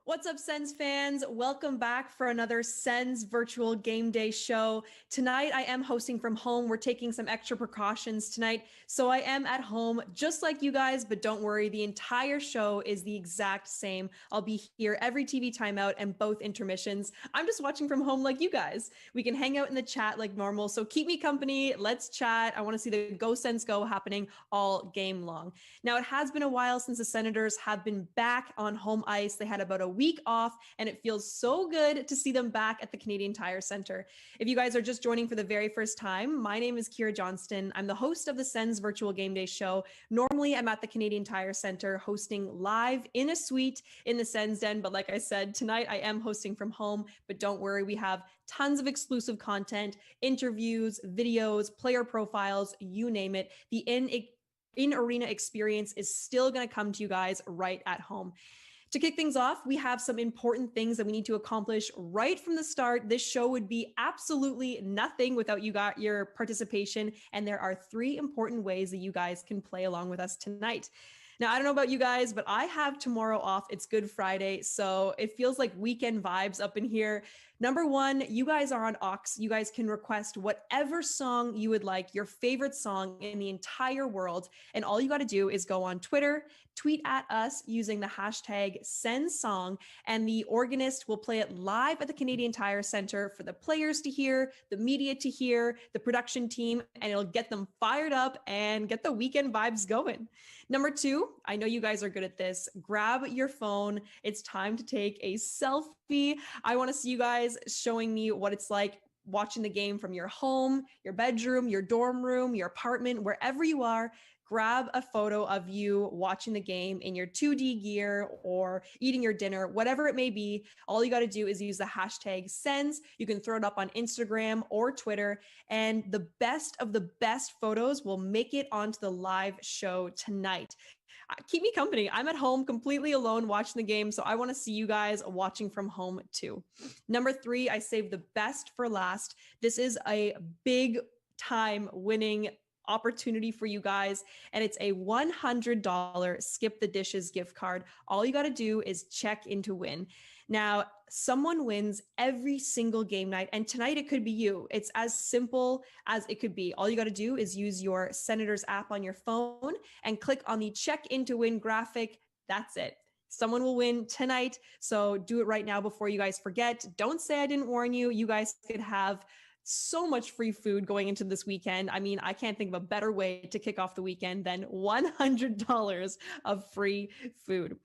What's up, Sens fans? Welcome back for another Sens virtual game day show. Tonight, I am hosting from home. We're taking some extra precautions tonight. So I am at home just like you guys, but don't worry, the entire show is the exact same. I'll be here every TV timeout and both intermissions. I'm just watching from home like you guys. We can hang out in the chat like normal. So keep me company. Let's chat. I want to see the Go Sens Go happening all game long. Now, it has been a while since the Senators have been back on home ice. They had about a week off, and it feels so good to see them back at the Canadian Tire Center. If you guys are just joining for the very first time, my name is Kira Johnston. I'm the host of the Sens Virtual Game Day Show. Normally, I'm at the Canadian Tire Center hosting live in a suite in the Sens Den, but like I said, tonight I am hosting from home, but don't worry, we have tons of exclusive content, interviews, videos, player profiles, you name it. The in-arena experience is still going to come to you guys right at home. To kick things off, we have some important things that we need to accomplish right from the start. This show would be absolutely nothing without your participation, and there are 3 important ways that you guys can play along with us tonight. Now, I don't know about you guys, but I have tomorrow off. It's Good Friday, so it feels like weekend vibes up in here. Number 1, you guys are on Aux. You guys can request whatever song you would like, your favorite song in the entire world. And all you got to do is go on Twitter, tweet at us using the hashtag #SensSong, and the organist will play it live at the Canadian Tire Center for the players to hear, the media to hear, the production team, and it'll get them fired up and get the weekend vibes going. Number 2, I know you guys are good at this. Grab your phone. It's time to take a selfie. I want to see you guys showing me what it's like watching the game from your home, your bedroom, your dorm room, your apartment, wherever you are. Grab a photo of you watching the game in your 2D gear or eating your dinner, whatever it may be. All you got to do is use the hashtag Sens. You can throw it up on Instagram or Twitter, and the best of the best photos will make it onto the live show tonight. Keep me company. I'm at home completely alone watching the game, so I want to see you guys watching from home too. Number 3, I saved the best for last. This is a big time winning opportunity for you guys, and it's a $100 Skip the Dishes gift card. All you got to do is check in to win. Now, someone wins every single game night, and tonight it could be you. It's as simple as it could be. All you got to do is use your Senators app on your phone and click on the check in to win graphic. That's it. Someone will win tonight, so do it right now before you guys forget. Don't say I didn't warn you. You guys could have so much free food going into this weekend. I mean, I can't think of a better way to kick off the weekend than $100 of free food.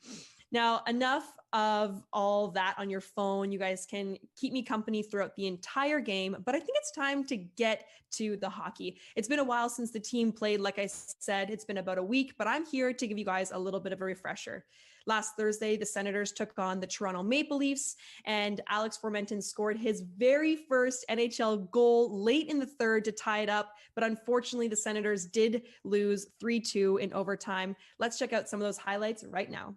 Now, enough of all that on your phone. You guys can keep me company throughout the entire game, but I think it's time to get to the hockey. It's been a while since the team played. Like I said, it's been about a week, but I'm here to give you guys a little bit of a refresher. Last Thursday, the Senators took on the Toronto Maple Leafs, and Alex Formenton scored his very first NHL goal late in the third to tie it up. But unfortunately, the Senators did lose 3-2 in overtime. Let's check out some of those highlights right now.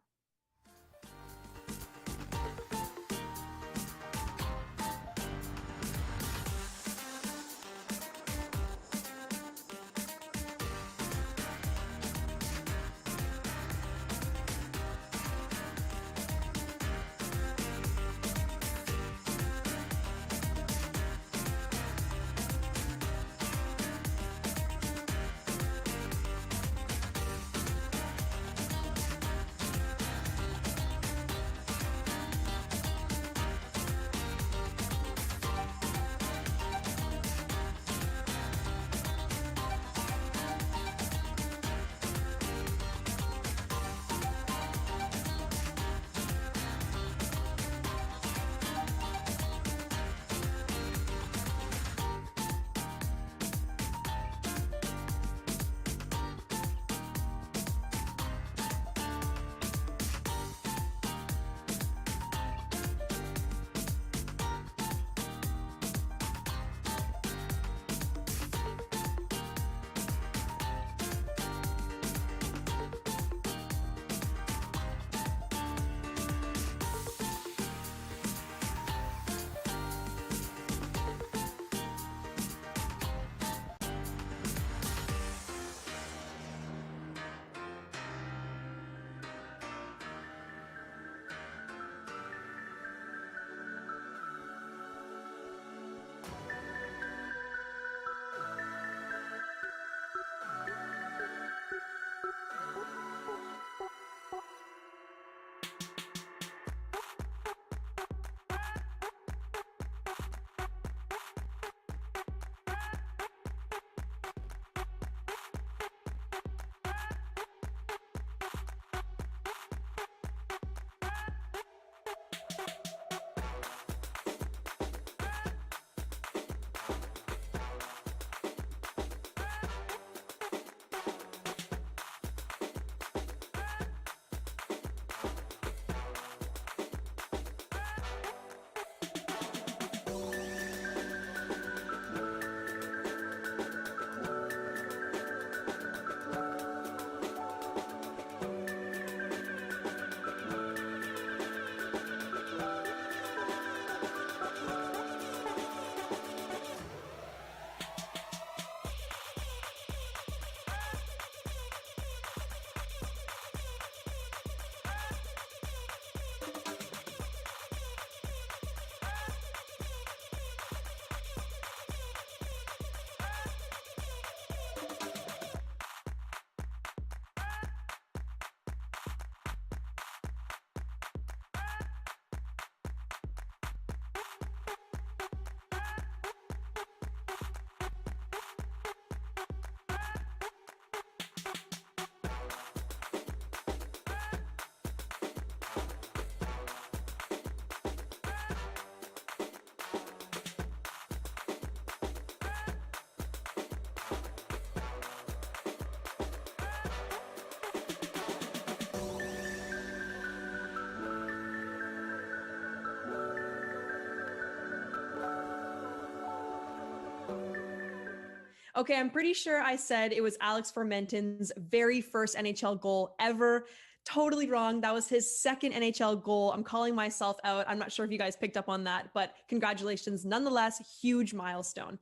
Okay, I'm pretty sure I said it was Alex Fermenton's very first NHL goal ever. Totally wrong. That was his second NHL goal. I'm calling myself out. I'm not sure if you guys picked up on that, but congratulations. Nonetheless, huge milestone.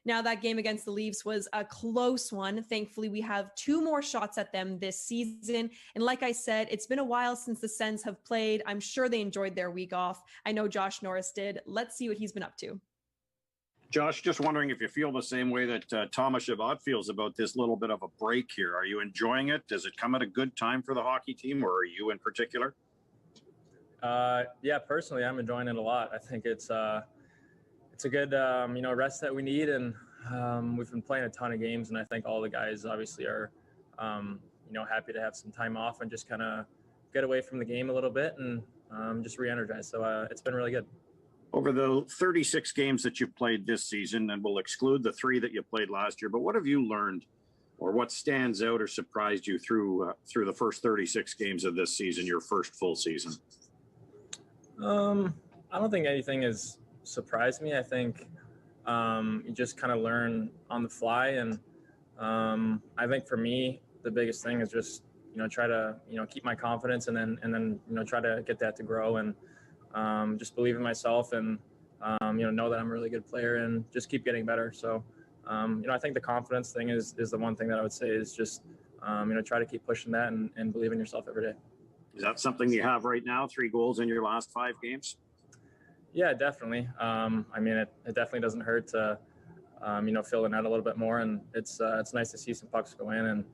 Now, that game against the Leafs was a close one. Thankfully, we have 2 more shots at them this season. And like I said, it's been a while since the Sens have played. I'm sure they enjoyed their week off. I know Josh Norris did. Let's see what he's been up to. Josh, just wondering if you feel the same way that Thomas Chabot feels about this little bit of a break here. Are you enjoying it? Does it come at a good time for the hockey team, or are you in particular? Yeah, personally, I'm enjoying it a lot. I think it's a good rest that we need, and we've been playing a ton of games, and I think all the guys obviously are happy to have some time off and just kind of get away from the game a little bit and just re-energize. So it's been really good. Over the 36 games that you've played this season, and we'll exclude the 3 that you played last year, but what have you learned, or what stands out or surprised you through the first 36 games of this season, your first full season? I don't think anything has surprised me. I think you just kind of learn on the fly, and I think for me the biggest thing is just try to keep my confidence, and then try to get that to grow, and just believe in myself, and know that I'm a really good player, and just keep getting better. So I think the confidence thing is the one thing that I would say is just try to keep pushing that and believe in yourself every day. Is that something you have right now? 3 goals in your last 5 games? Yeah, definitely. It definitely doesn't hurt to, fill the net a little bit more, and it's nice to see some pucks go in, and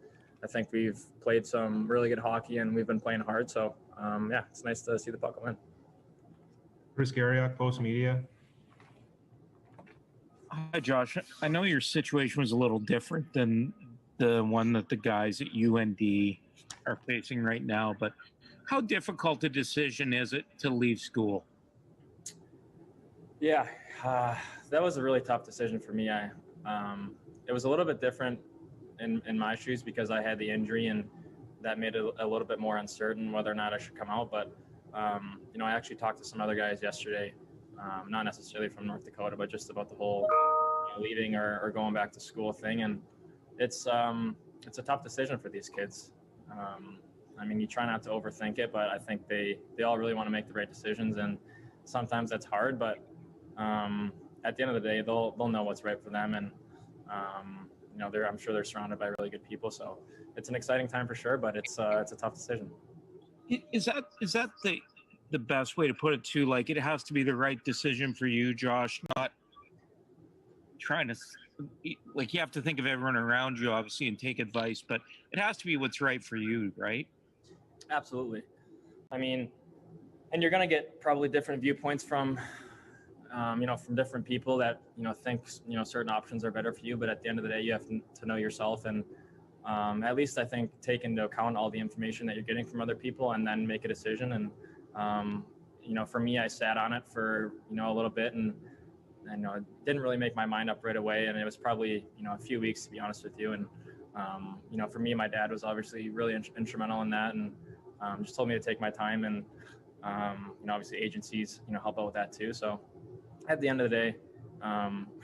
I think we've played some really good hockey, and we've been playing hard. So, it's nice to see the puck go in. Chris Garriott, Post Media. Hi, Josh. I know your situation was a little different than the one that the guys at UND are facing right now, but how difficult a decision is it to leave school? Yeah, that was a really tough decision for me. It was a little bit different in my shoes because I had the injury, and that made it a little bit more uncertain whether or not I should come out. But I actually talked to some other guys yesterday, not necessarily from North Dakota, but just about the whole leaving or going back to school thing. And it's a tough decision for these kids. You try not to overthink it, but I think they all really want to make the right decisions, and sometimes that's hard. But at the end of the day, they'll know what's right for them, and I'm sure they're surrounded by really good people. So it's an exciting time for sure, but it's a tough decision. Is that the best way to put it too? Like, it has to be the right decision for you, Josh, not trying to, like, you have to think of everyone around you, obviously, and take advice, but it has to be what's right for you, right? Absolutely. And you're going to get probably different viewpoints from different people that, think, certain options are better for you. But at the end of the day, you have to know yourself, and at least I think take into account all the information that you're getting from other people, and then make a decision. And, for me, I sat on it for, a little bit, and I didn't really make my mind up right away. And it was probably, a few weeks, to be honest with you. And, for me, my dad was obviously really instrumental in that, and just told me to take my time, and, obviously agencies, help out with that too. So at the end of the day,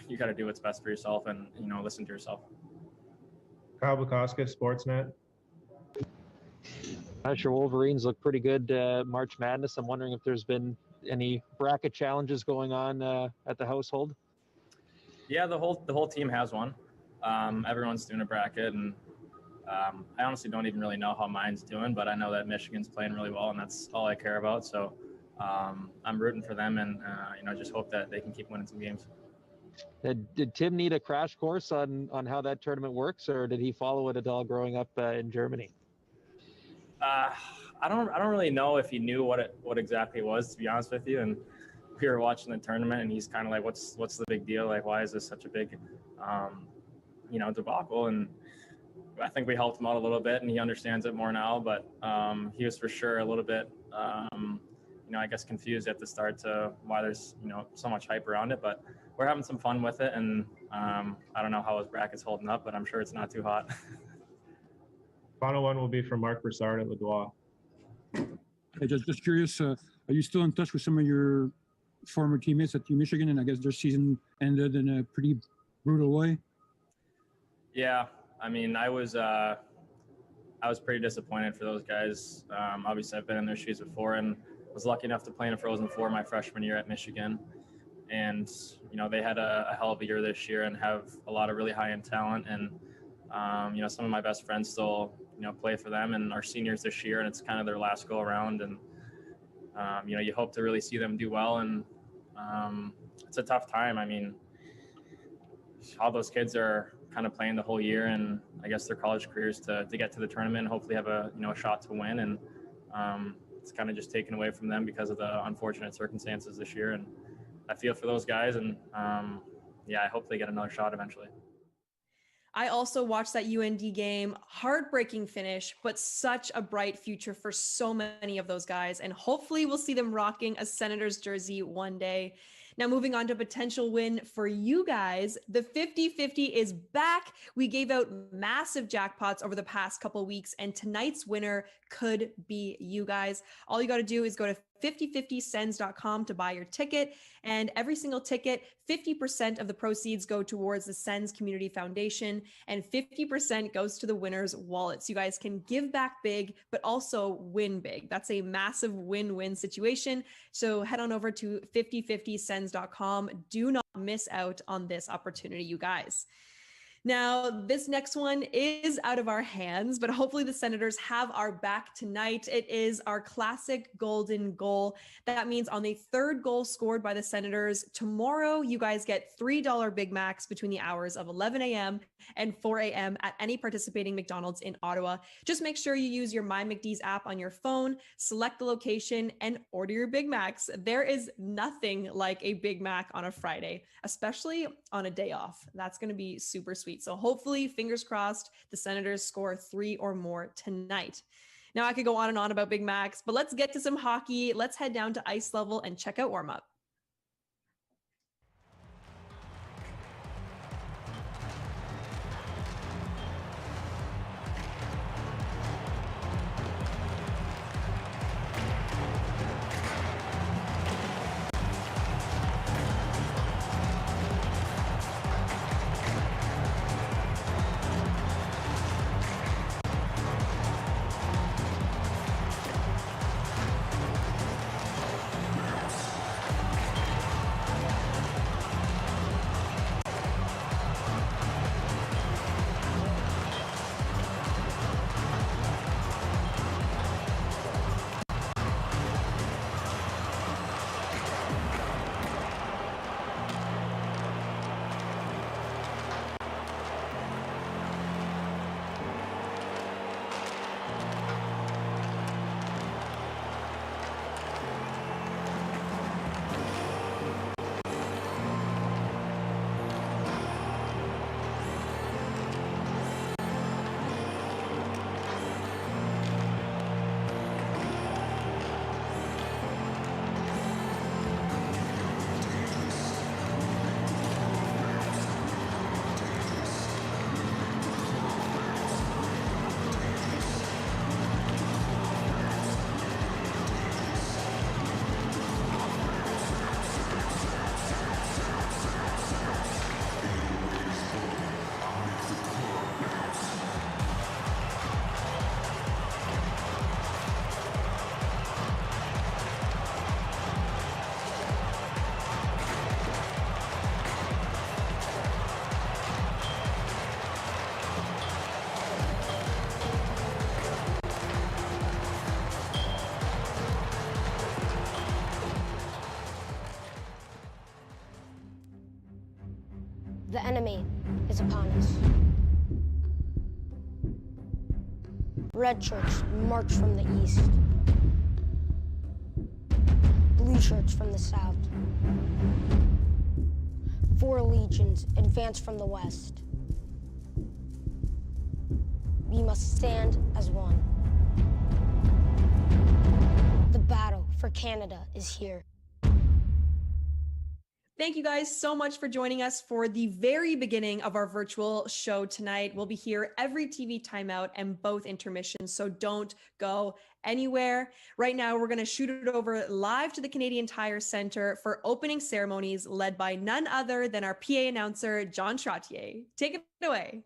you got to do what's best for yourself, and, listen to yourself. Kyle Bukoska, Sportsnet. Your Wolverines look pretty good March Madness. I'm wondering if there's been any bracket challenges going on at the household. Yeah, the whole team has one. Everyone's doing a bracket, and I honestly don't even really know how mine's doing, but I know that Michigan's playing really well, and that's all I care about. So I'm rooting for them, and just hope that they can keep winning some games. Did Tim need a crash course on how that tournament works, or did he follow it at all growing up in Germany? I don't really know if he knew what exactly it was, to be honest with you. And we were watching the tournament, and he's kind of like, what's the big deal? Like, why is this such a big, debacle? And I think we helped him out a little bit, and he understands it more now. But he was for sure a little bit, I guess confused at the start to why there's so much hype around it. But we're having some fun with it, and I don't know how his bracket's holding up, but I'm sure it's not too hot. Final one will be from Mark Broussard at Loudois. Hey, just curious, are you still in touch with some of your former teammates at Michigan? And I guess their season ended in a pretty brutal way. Yeah, I mean, I was pretty disappointed for those guys. Obviously, I've been in their shoes before, and was lucky enough to play in a Frozen Four my freshman year at Michigan. And they had a hell of a year this year and have a lot of really high-end talent. And some of my best friends still play for them and are seniors this year, and it's kind of their last go around. And you hope to really see them do well. And it's a tough time. I mean, all those kids are kind of playing the whole year, and I guess their college careers to get to the tournament and hopefully have a shot to win. And it's kind of just taken away from them because of the unfortunate circumstances this year. And I feel for those guys, and I hope they get another shot eventually. I also watched that UND game. Heartbreaking finish, but such a bright future for so many of those guys. And hopefully we'll see them rocking a Senators jersey one day. Now, moving on to potential win for you guys, the 50-50 is back. We gave out massive jackpots over the past couple of weeks, and tonight's winner could be you guys. All you got to do is go to 5050sens.com to buy your ticket, and every single ticket, 50% of the proceeds go towards the Sens Community Foundation, and 50% goes to the winners' wallets. You guys can give back big, but also win big. That's a massive win-win situation. So head on over to 5050sens.com. Do not miss out on this opportunity, you guys. Now, this next one is out of our hands, but hopefully the Senators have our back tonight. It is our classic golden goal. That means on the third goal scored by the Senators, tomorrow you guys get $3 Big Macs between the hours of 11 a.m. and 4 a.m. at any participating McDonald's in Ottawa. Just make sure you use your MyMcD's app on your phone, select the location, and order your Big Macs. There is nothing like a Big Mac on a Friday, especially on a day off. That's going to be super sweet. So hopefully, fingers crossed, the Senators score 3 or more tonight. Now, I could go on and on about Big Macs, but let's get to some hockey. Let's head down to ice level and check out warm-up. The enemy is upon us. Red shirts march from the east. Blue shirts from the south. 4 legions advance from the west. We must stand as one. The battle for Canada is here. Thank you guys so much for joining us for the very beginning of our virtual show tonight. We'll be here every TV timeout and both intermissions, so don't go anywhere. Right now, we're going to shoot it over live to the Canadian Tire Centre for opening ceremonies led by none other than our PA announcer, John Trottier. Take it away.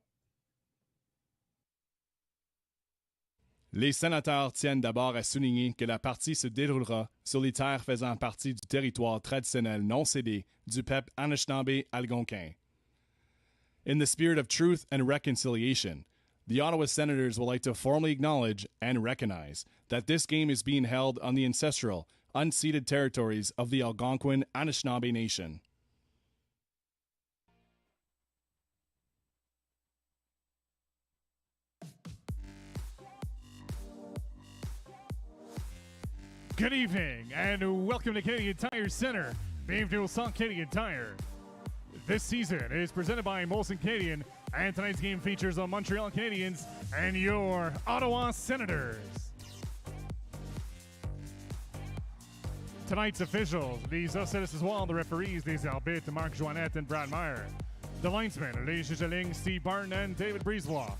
Les sénateurs tiennent d'abord à souligner que la partie se déroulera sur les terres faisant partie du territoire traditionnel non cédé du peuple Anishinaabe algonquin. In the spirit of truth and reconciliation, the Ottawa Senators would like to formally acknowledge and recognize that this game is being held on the ancestral, unceded territories of the Algonquin Anishinaabe Nation. Good evening and welcome to Canadian Tire Center. Bienvenue au Centre Canadian Tire. This season is presented by Molson Canadian, and tonight's game features the Montreal Canadiens and your Ottawa Senators. Tonight's officials, les Ocellus as well, the referees, les arbitres, Marc Joannette and Brad Meyer. The linesmen, les juges de ligne, Steve Barton and David Brisebois.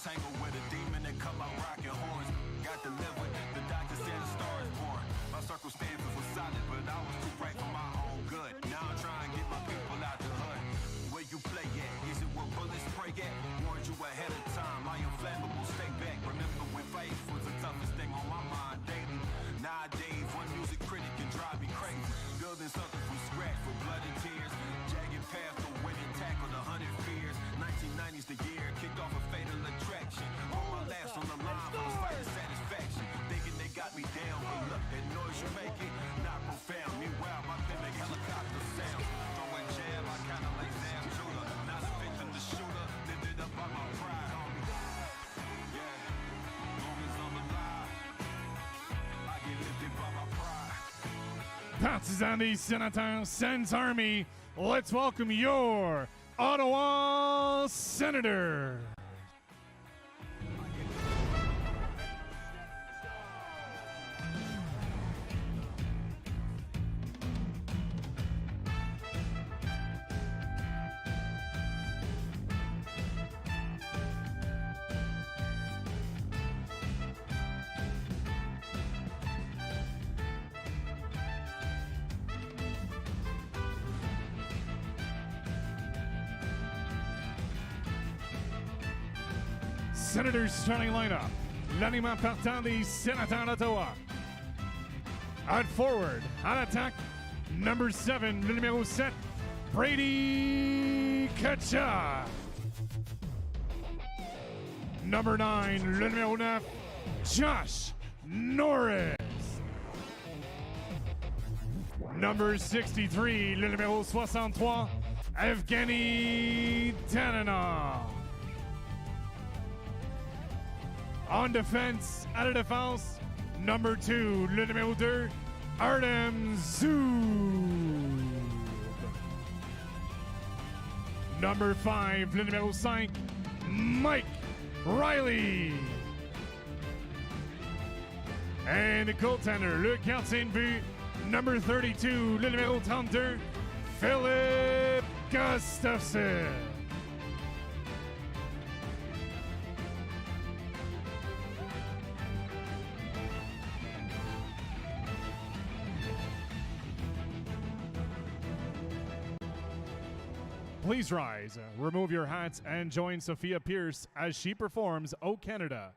Tangle with a demon that come out rocking horns. Got delivered, the doctor said a star is born. My circumstances were solid, but I was too bright for my own good. Now I'm trying to get my people out the hood. Where you play at? Is it where bullets spray at? Warned you ahead of time, I am flammable, stay back. Remember when faith was the toughest thing on my mind daily. Nowadays, one music critic can drive me crazy. Building something from scratch for blood and tears. Jagged path to winning tackle, 100 fears. 1990's the year, kicked off a fatal attraction. All my laughs on the line for the fight of satisfaction. Thinking they got me down, but look, that noise you make it, not profound. Meanwhile, my thing like helicopter sound. Throw a jab, I kinda like Sam Judah. Not a victim, the shooter, lifted up by my pride, homie. Yeah, long as I'm alive, I get lifted by my pride. Partisans des Sénateurs, Sens Army, let's welcome your Ottawa Senator. Senators starting lineup. L'animant partant des Sénateurs d'Ottawa. At forward, en attaque, number 7, le numéro 7, Brady Tkachuk. Number 9, le numéro 9, Josh Norris. Number 63, le numéro 63, Evgeny Dananov. On defense, à la défense, number 2, le numéro 2, Artem Zub. Number 5, le numéro 5, Mike Riley. And the goaltender, le gardien de but, Number 32, le numéro 32, Philip Gustafson. Please rise, remove your hats, and join Sophia Pierce as she performs O Canada.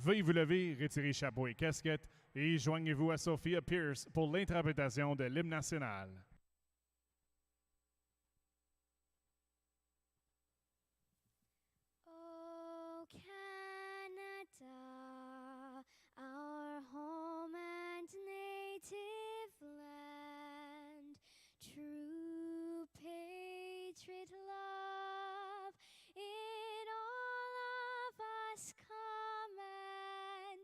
Veuillez vous lever, retirez chapeau et casquette et joignez-vous à Sophia Pierce pour l'interprétation de l'hymne national. O Canada, our home and native land, true patriot love in all of us command.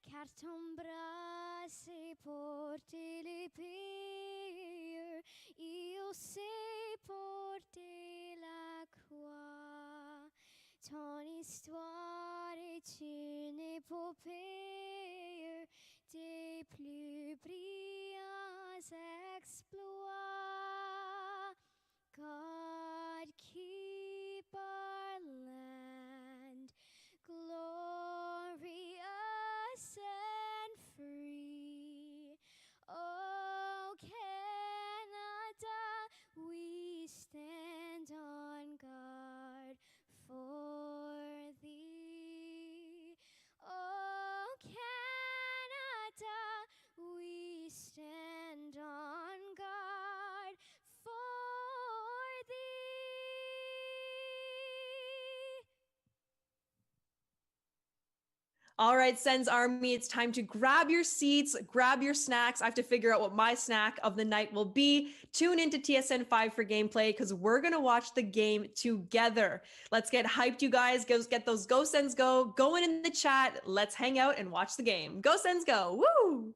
Car ton bras s'est porté l'épée, il s'est porté la croix. Ton histoire est une épopée des plus brillants exploits. God keep our land glorious and free. Oh, Canada, we stand on guard for thee. Oh, Canada, we stand on guard for thee. All right, Sens Army, it's time to grab your seats, grab your snacks. I have to figure out what my snack of the night will be. Tune into TSN 5 for gameplay because we're going to watch the game together. Let's get hyped, you guys. Go get those Go Sens Go going in the chat. Let's hang out and watch the game. Go Sens Go. Woo!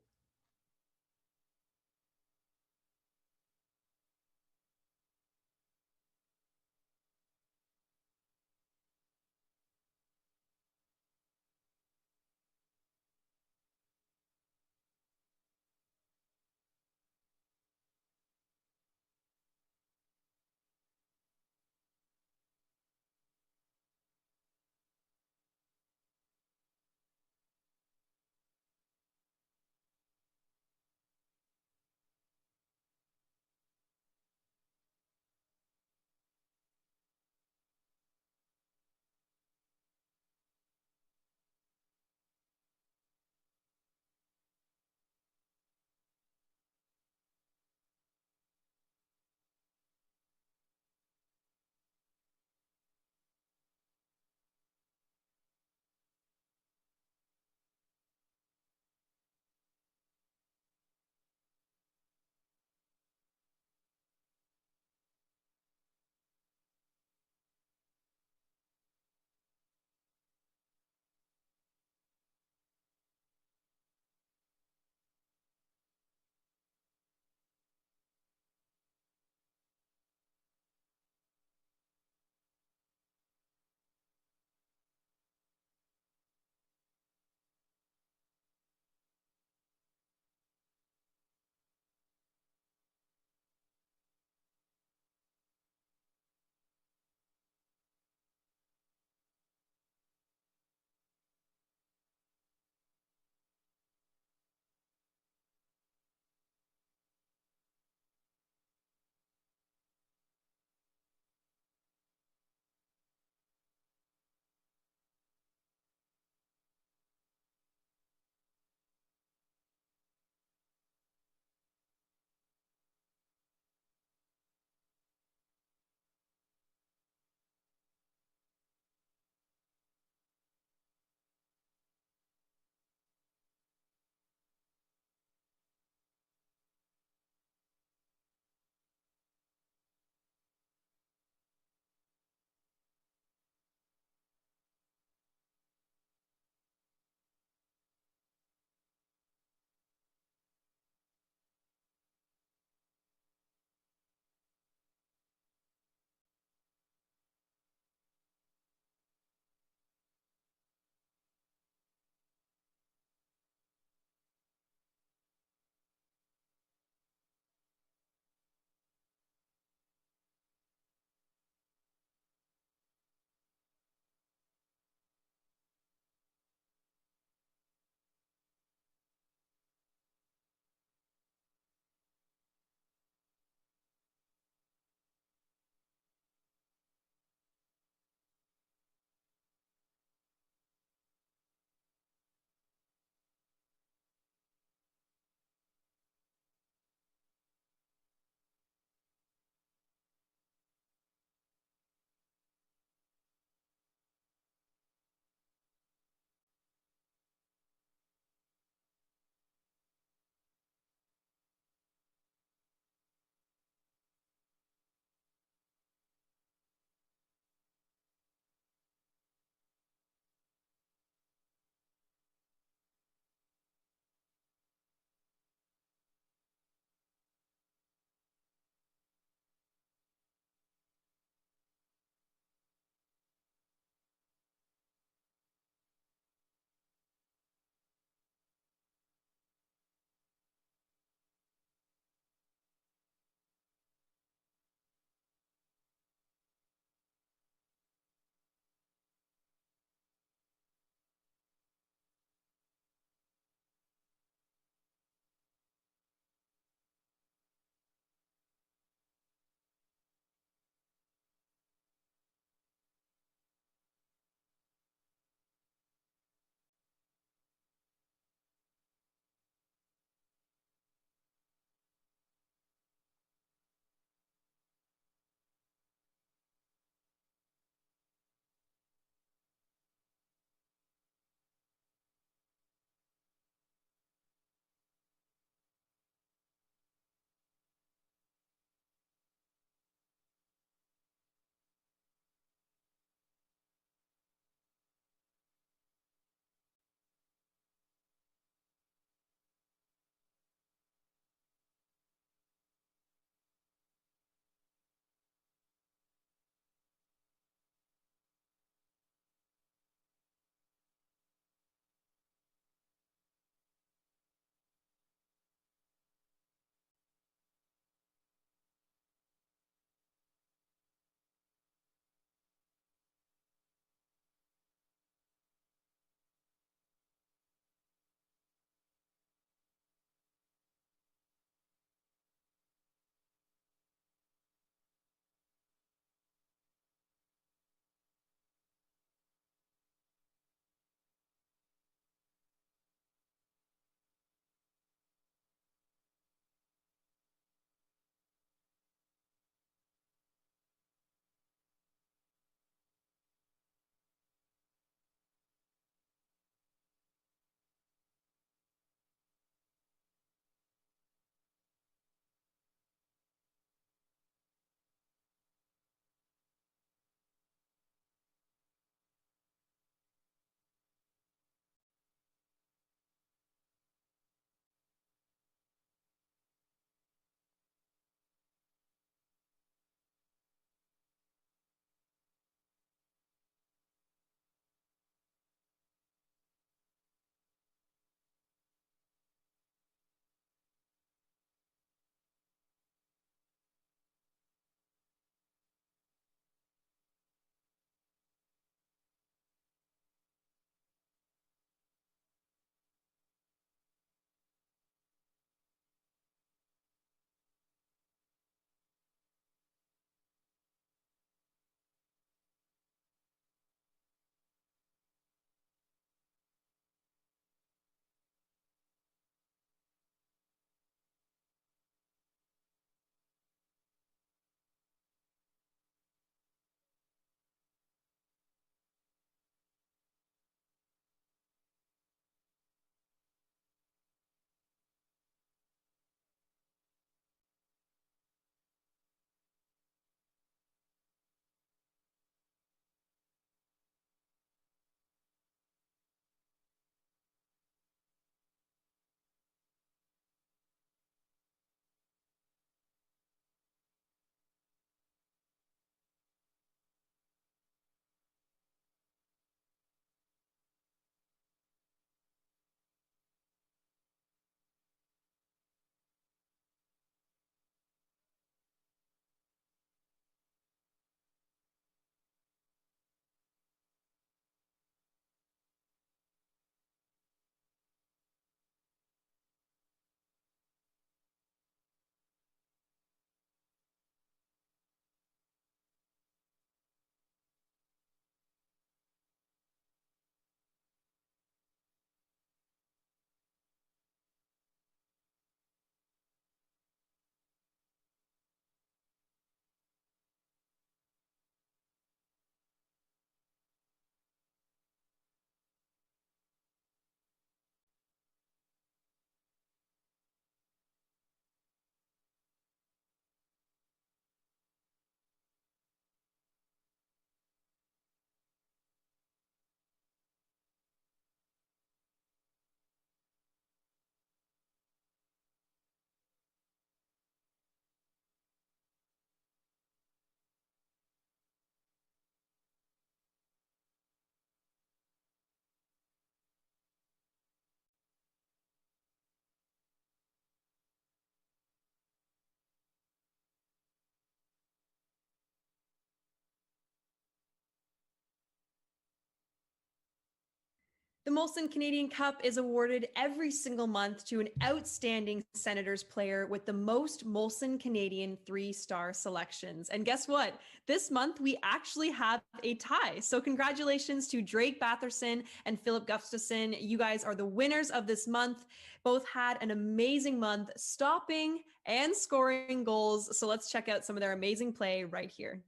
The Molson Canadian Cup is awarded every single month to an outstanding Senators player with the most Molson Canadian 3-star selections. And guess what? This month, we actually have a tie. So congratulations to Drake Batherson and Philip Gustafson. You guys are the winners of this month. Both had an amazing month stopping and scoring goals. So let's check out some of their amazing play right here.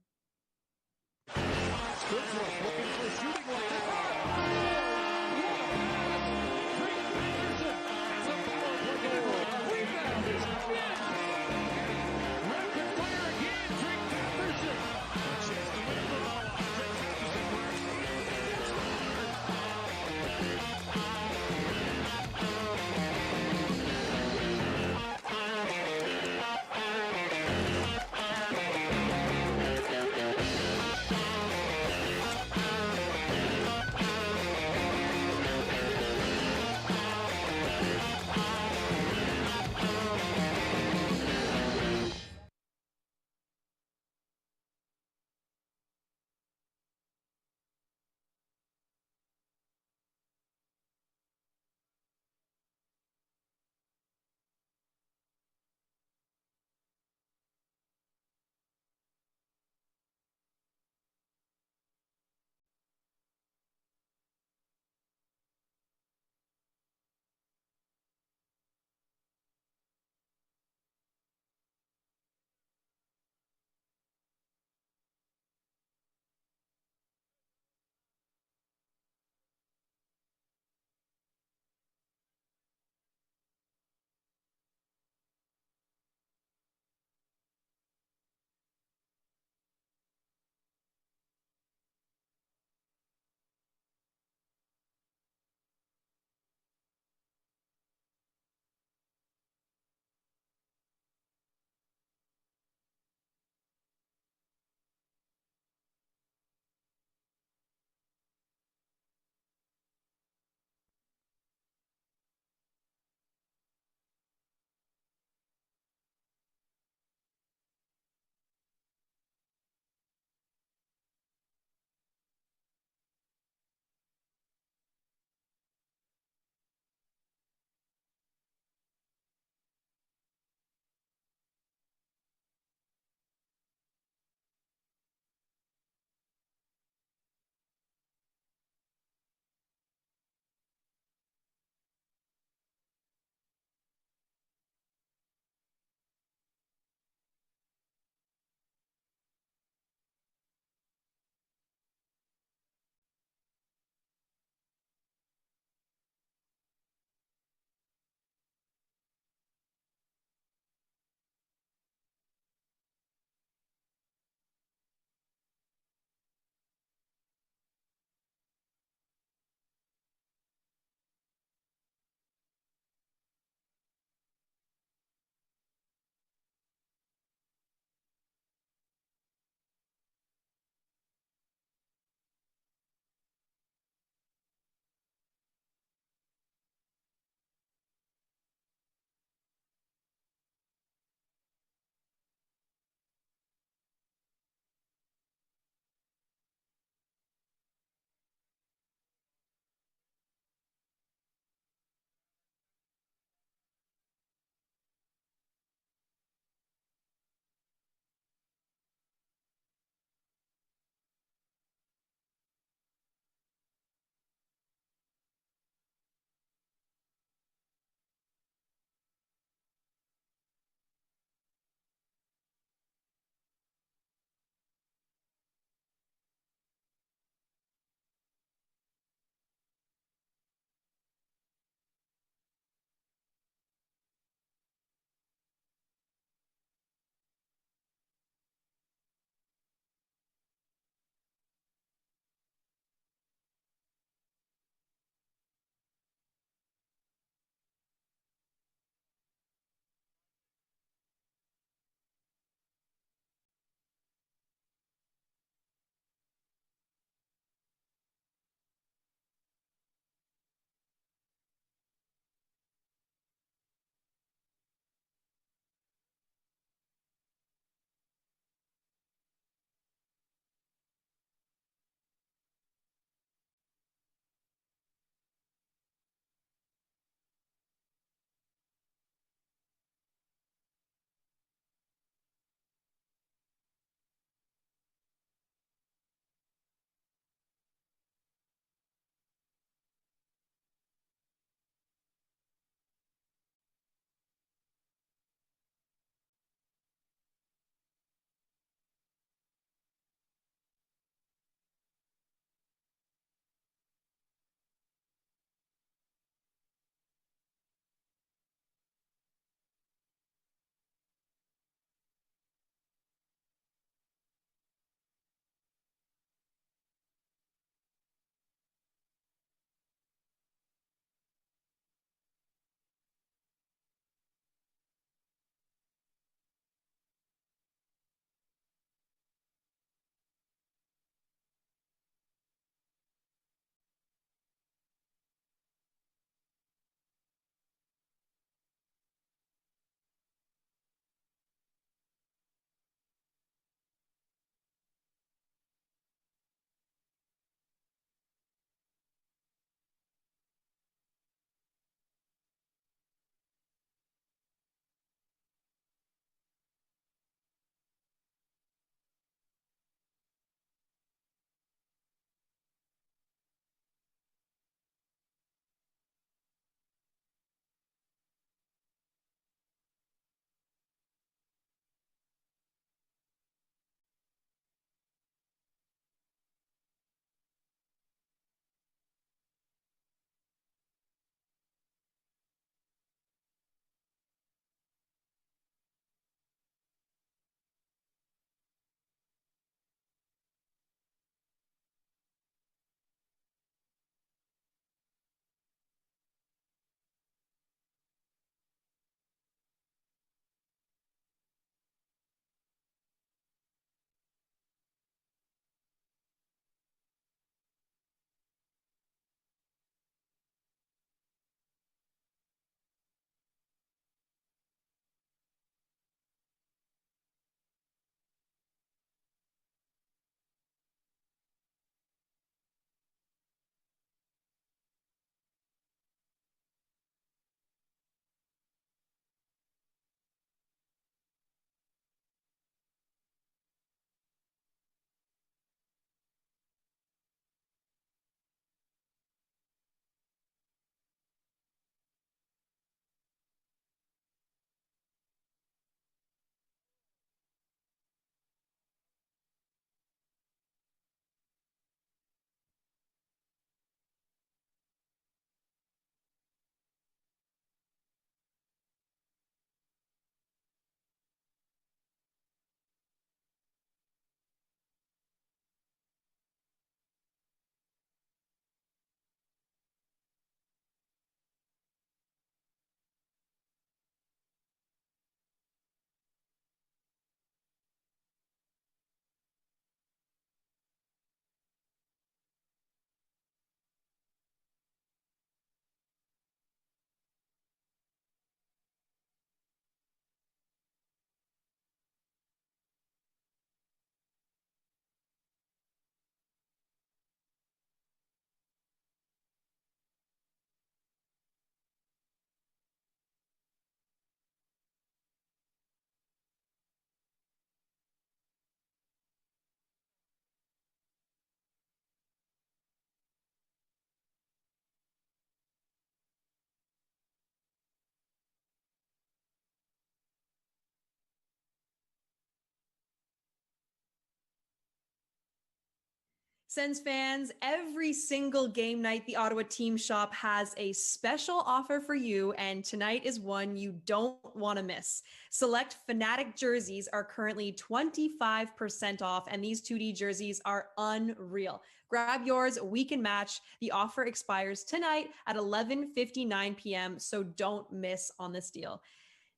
Sens fans, every single game night, the Ottawa Team Shop has a special offer for you, and tonight is one you don't want to miss. Select Fnatic jerseys are currently 25% off, and these 2D jerseys are unreal. Grab yours, we can match. The offer expires tonight at 11:59 p.m., so don't miss on this deal.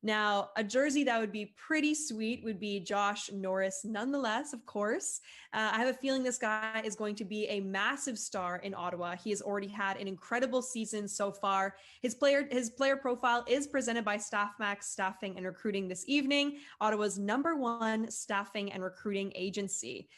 Now, a jersey that would be pretty sweet would be Josh Norris, nonetheless, of course. I have a feeling this guy is going to be a massive star in Ottawa. He has already had an incredible season so far. His player profile is presented by StaffMax Staffing and Recruiting this evening, Ottawa's #1 staffing and recruiting agency.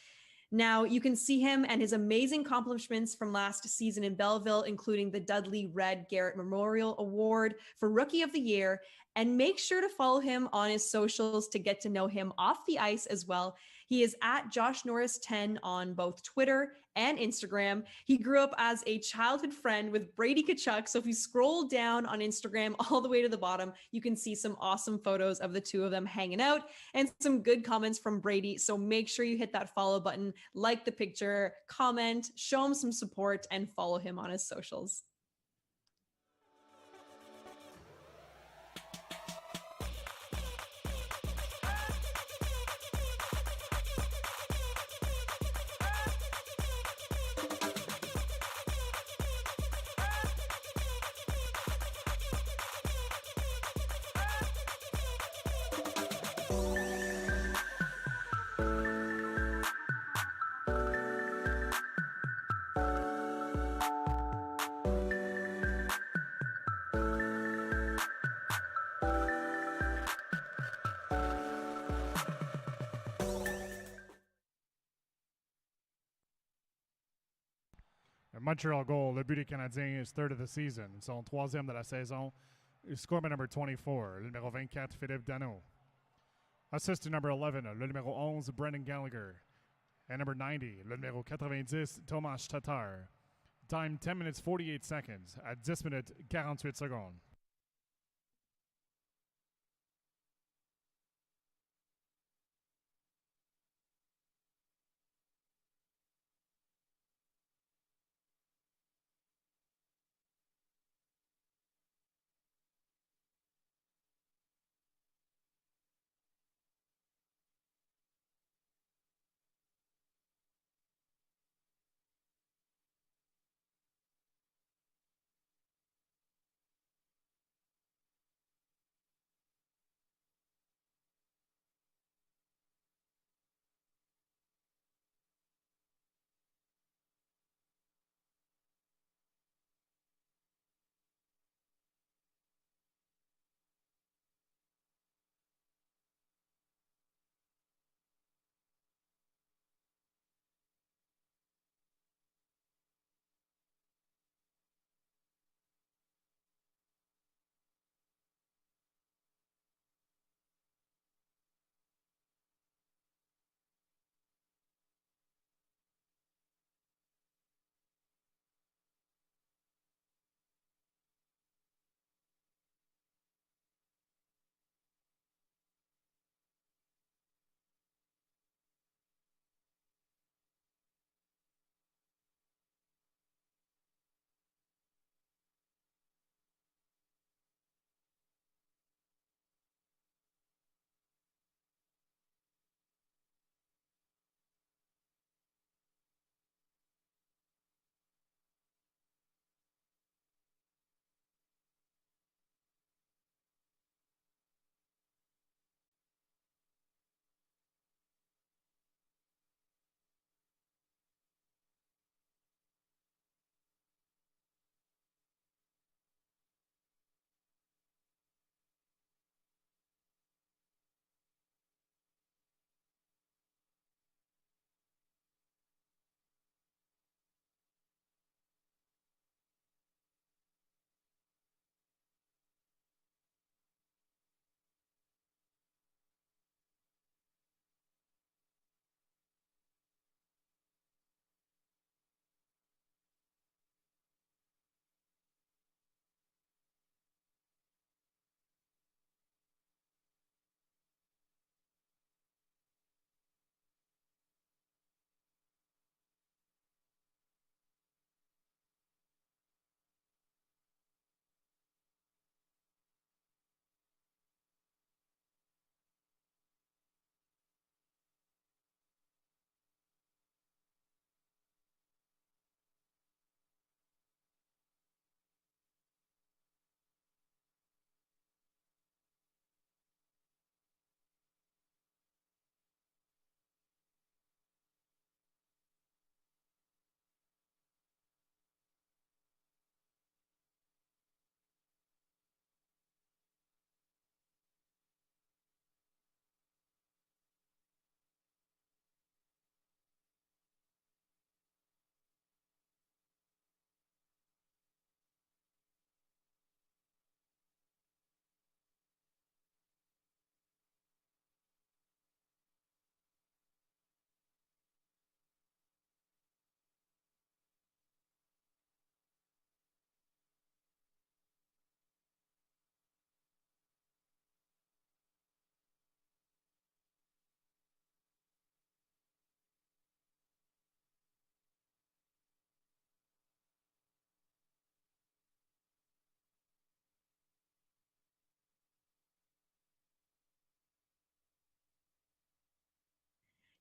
Now, you can see him and his amazing accomplishments from last season in Belleville, including the Dudley Red Garrett Memorial Award for Rookie of the Year. And make sure to follow him on his socials to get to know him off the ice as well. He is at Josh Norris 10 on both Twitter and Instagram. He grew up as a childhood friend with Brady Tkachuk. So if you scroll down on Instagram all the way to the bottom, you can see some awesome photos of the two of them hanging out and some good comments from Brady. So make sure you hit that follow button, like the picture, comment, show him some support, and follow him on his socials. Un Montreal goal, le but des Canadiens is third of the season. Ils sont troisième de la saison. Scorement number 24, le numéro 24, Philippe Danault. Assist to number 11, le numéro 11, Brendan Gallagher. And number 90, le numéro 90, Tomas Tatar. Time 10 minutes 48 seconds à 10 minutes 48 secondes.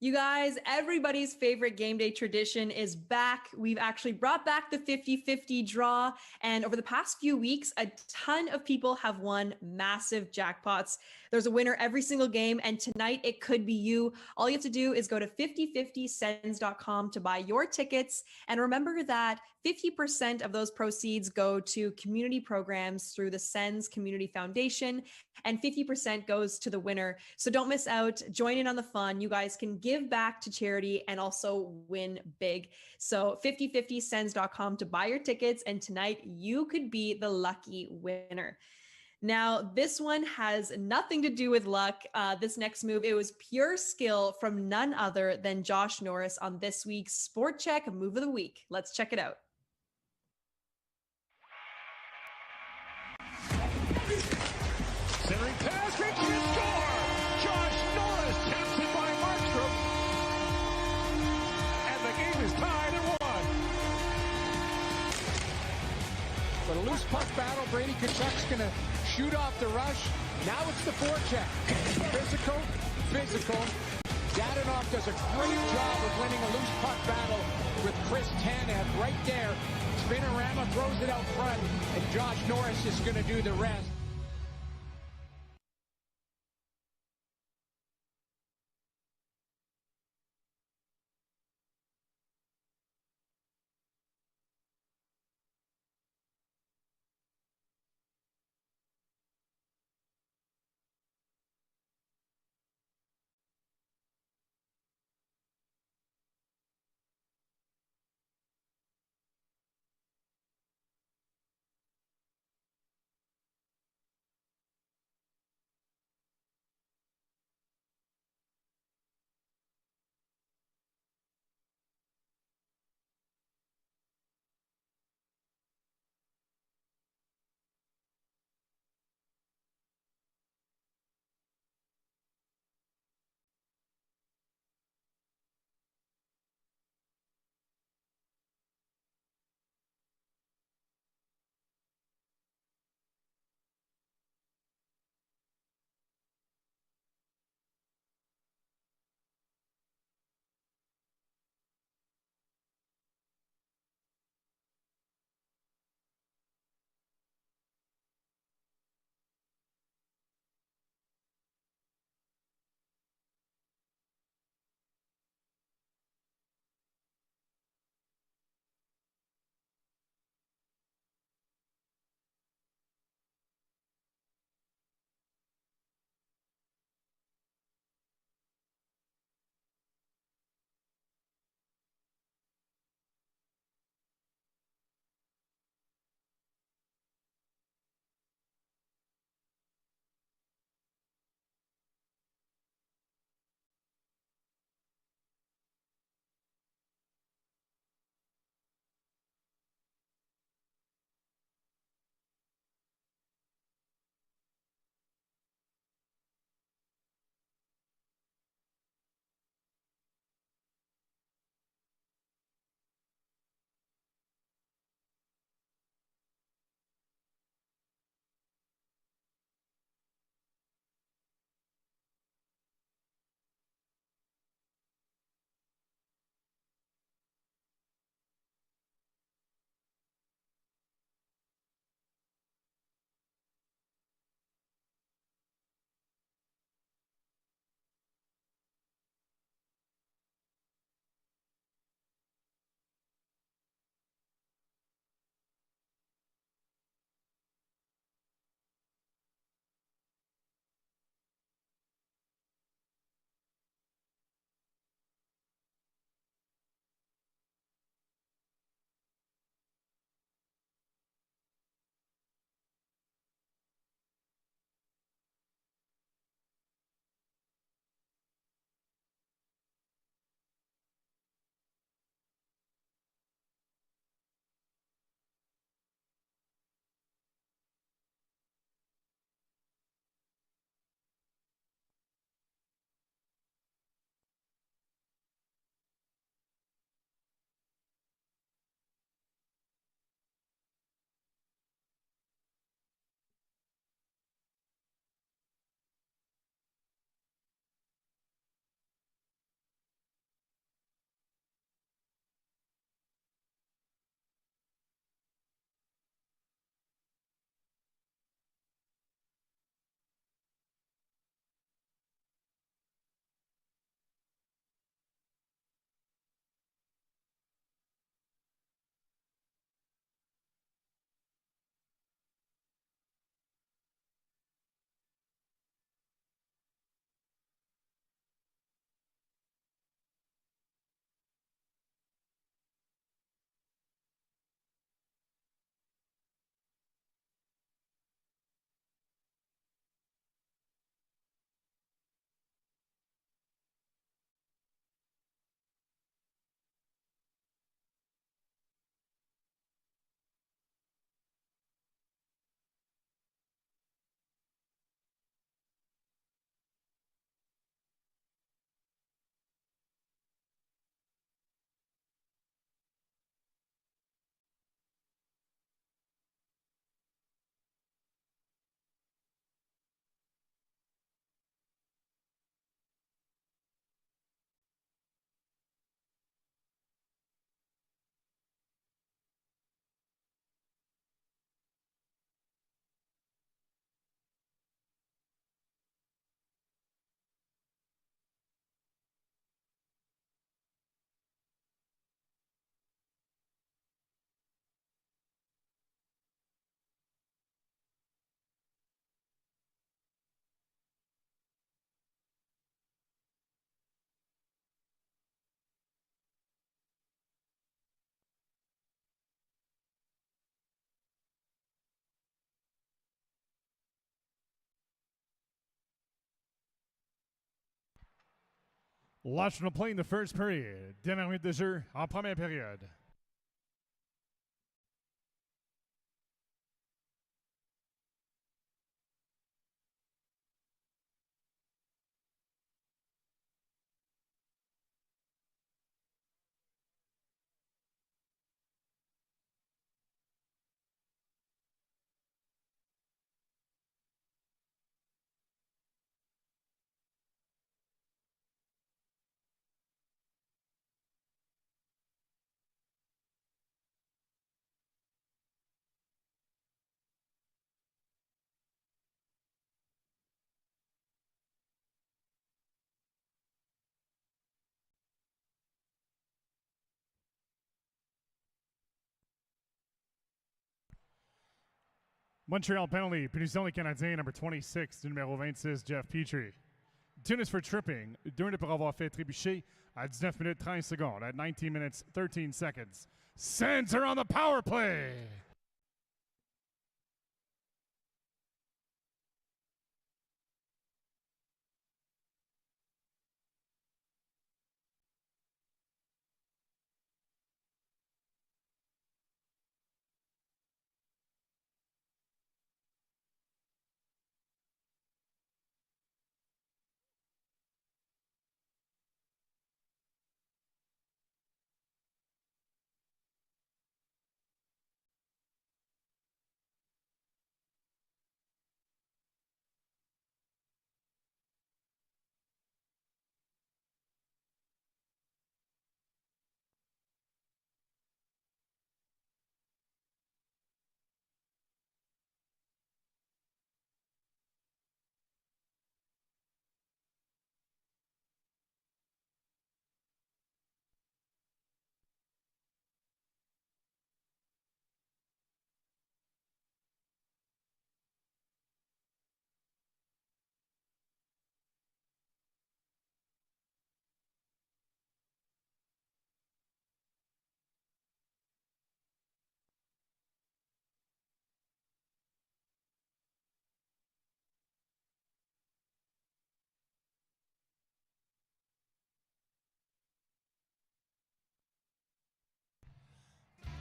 You guys, everybody's favorite game day tradition is back. We've actually brought back the 50-50 draw. And over the past few weeks, a ton of people have won massive jackpots. There's a winner every single game. And tonight it could be you. All you have to do is go to 5050sens.com to buy your tickets. And remember that 50% of those proceeds go to community programs through the Sens Community Foundation, and 50% goes to the winner. So don't miss out. Join in on the fun. You guys can give back to charity and also win big. So 5050sens.com to buy your tickets. And tonight you could be the lucky winner. Now, this one has nothing to do with luck. This next move, it was pure skill from none other than Josh Norris on this week's Sport Check Move of the Week. Let's check it out. Centering pass, reaching to score! Josh Norris taps it by Markstrom. And the game is tied at 1. But a loose puck battle, Brady Tkachuk's going to shoot off the rush. Now it's the forecheck. Physical. Dadonov does a great job of winning a loose puck battle with Chris Tanev right there. Spinorama throws it out front, and Josh Norris is going to do the rest. L'Arsenal playing the first period. Dernière minute de jeu en première période. Montreal penalty, punition les Canadiens, number 26, du numéro 26, Jeff Petrie. Tunis for tripping, 2 minutes pour avoir fait trébucher à 19 minutes 30 secondes, at 19 minutes 13 seconds. Sens are on the power play.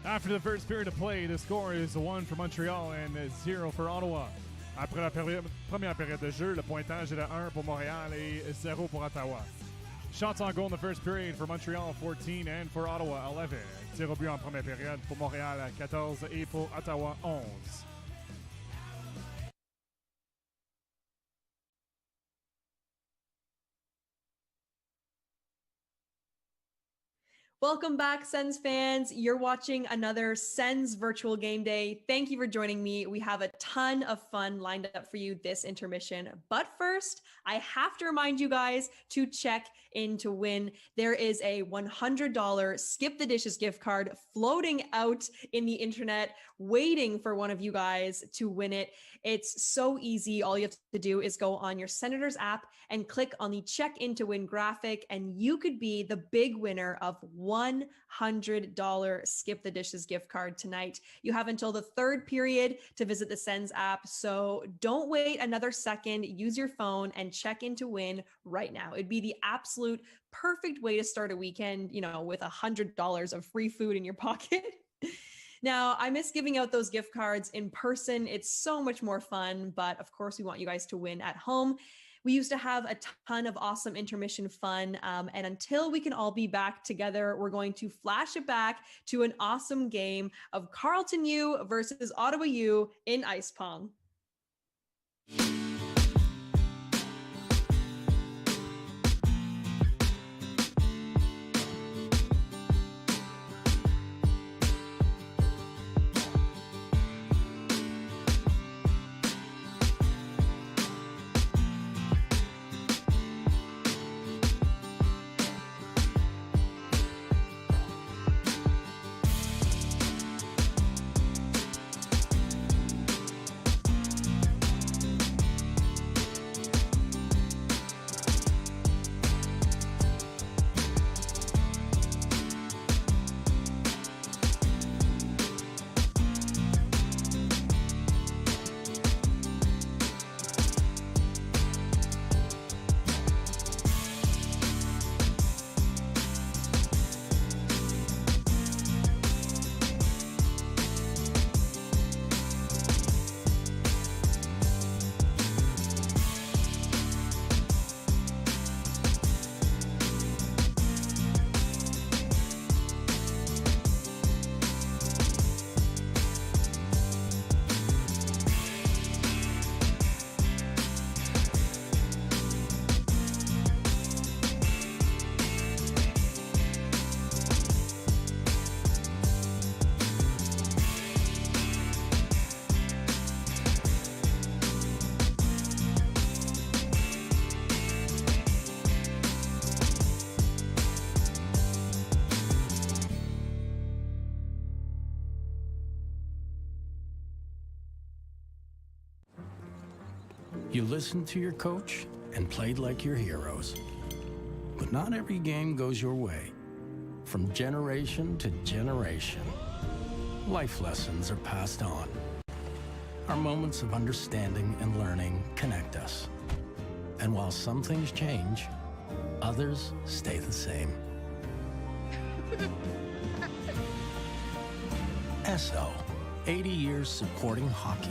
After the first period of play, the score is 1 for Montreal and 0 for Ottawa. Après la première période de jeu, le pointage est de 1 pour Montréal et 0 pour Ottawa. Shots on goal in the first period for Montreal, 14, and for Ottawa, 11. Tirs au but en première période pour Montréal, 14, et pour Ottawa, 11. Welcome back, Sens fans. You're watching another Sens virtual game day. Thank you for joining me. We have a ton of fun lined up for you this intermission. But first, I have to remind you guys to check in to win. There is a $100 Skip the Dishes gift card floating out in the internet, waiting for one of you guys to win it. It's so easy. All you have to do is go on your Senators app and click on the check in to win graphic, and you could be the big winner of $100 Skip the Dishes gift card tonight. You have until the third period to visit the Sens app, so don't wait another second. Use your phone and check in to win right now. It'd be the absolute perfect way to start a weekend, you know, with $100 of free food in your pocket. Now, I miss giving out those gift cards in person. It's so much more fun, but of course, we want you guys to win at home. We used to have a ton of awesome intermission fun. And until we can all be back together, we're going to flash it back to an awesome game of Carleton U versus Ottawa U in Ice Pong. You listened to your coach and played like your heroes. But not every game goes your way. From generation to generation, life lessons are passed on. Our moments of understanding and learning connect us. And while some things change, others stay the same. SO, 80 years supporting hockey.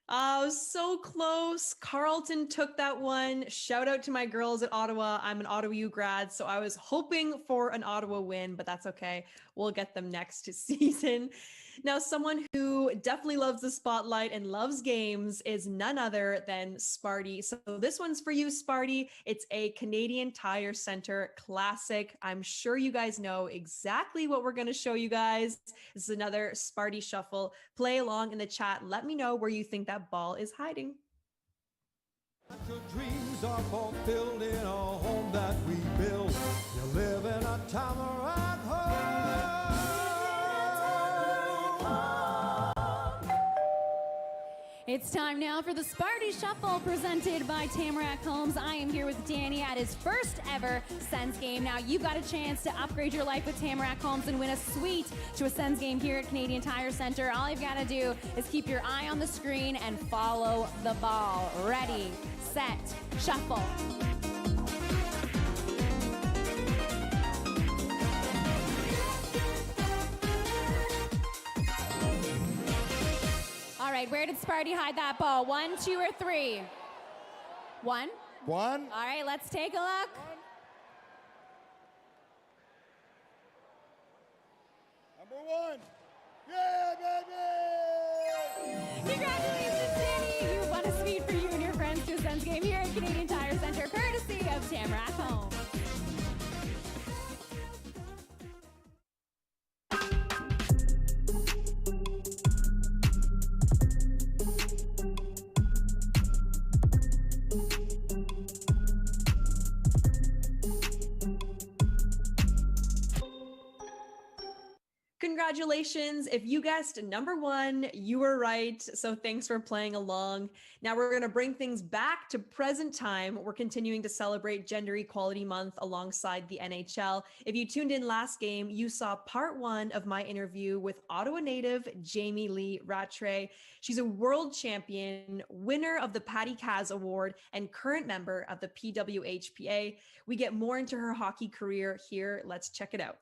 Oh, so close. Carlton took that one. Shout out to my girls at Ottawa. I'm an Ottawa U grad, so I was hoping for an Ottawa win, but that's okay. We'll get them next season. Now, someone who definitely loves the spotlight and loves games is none other than Sparty. So this one's for you, Sparty. It's a Canadian Tire Center classic. I'm sure you guys know exactly what we're going to show you guys. This is another Sparty shuffle. Play along in the chat. Let me know where you think that ball is hiding. Your dreams are fulfilled in a home that we build. You live in a Tamarack home. It's time now for the Sparty Shuffle presented by Tamarack Homes. I am here with Danny at his first ever Sens game. Now you've got a chance to upgrade your life with Tamarack Homes and win a suite to a Sens game here at Canadian Tire Center. All you've got to do is keep your eye on the screen and follow the ball. Ready, set, shuffle. All right, where did Sparty hide that ball? 1, 2, or 3? 1? 1. All right, let's take a look. Number 1. Yeah, baby! Congratulations, Danny! You won a suite for you and your friends to a Sens game here at Canadian Tire Center, courtesy of Tamarack Homes. Congratulations. If you guessed number 1, you were right. So thanks for playing along. Now we're going to bring things back to present time. We're continuing to celebrate Gender Equality Month alongside the NHL. If you tuned in last game, you saw part 1 of my interview with Ottawa native Jamie Lee Rattray. She's a world champion, winner of the Patty Kaz Award, and current member of the PWHPA. We get more into her hockey career here. Let's check it out.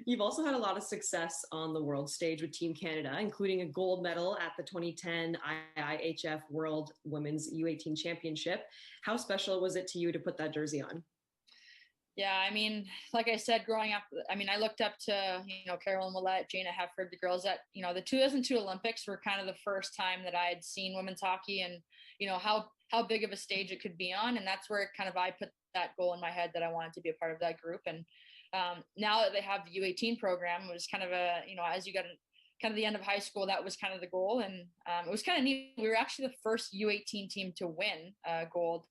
You've also had a lot of success on the world stage with Team Canada, including a gold medal at the 2010 IIHF World Women's U18 Championship. How special was it to you to put that jersey on? Yeah, I mean, like I said, growing up, I mean, I looked up to, Carolyn Willett, Jana Hefford, the girls that, the 2002 Olympics were kind of the first time that I had seen women's hockey and, how big of a stage it could be on. And that's where kind of I put that goal in my head that I wanted to be a part of that group. And now that they have the U18 program, it was kind of as you got kind of the end of high school, that was kind of the goal. And it was kind of neat. We were actually the first U18 team to win gold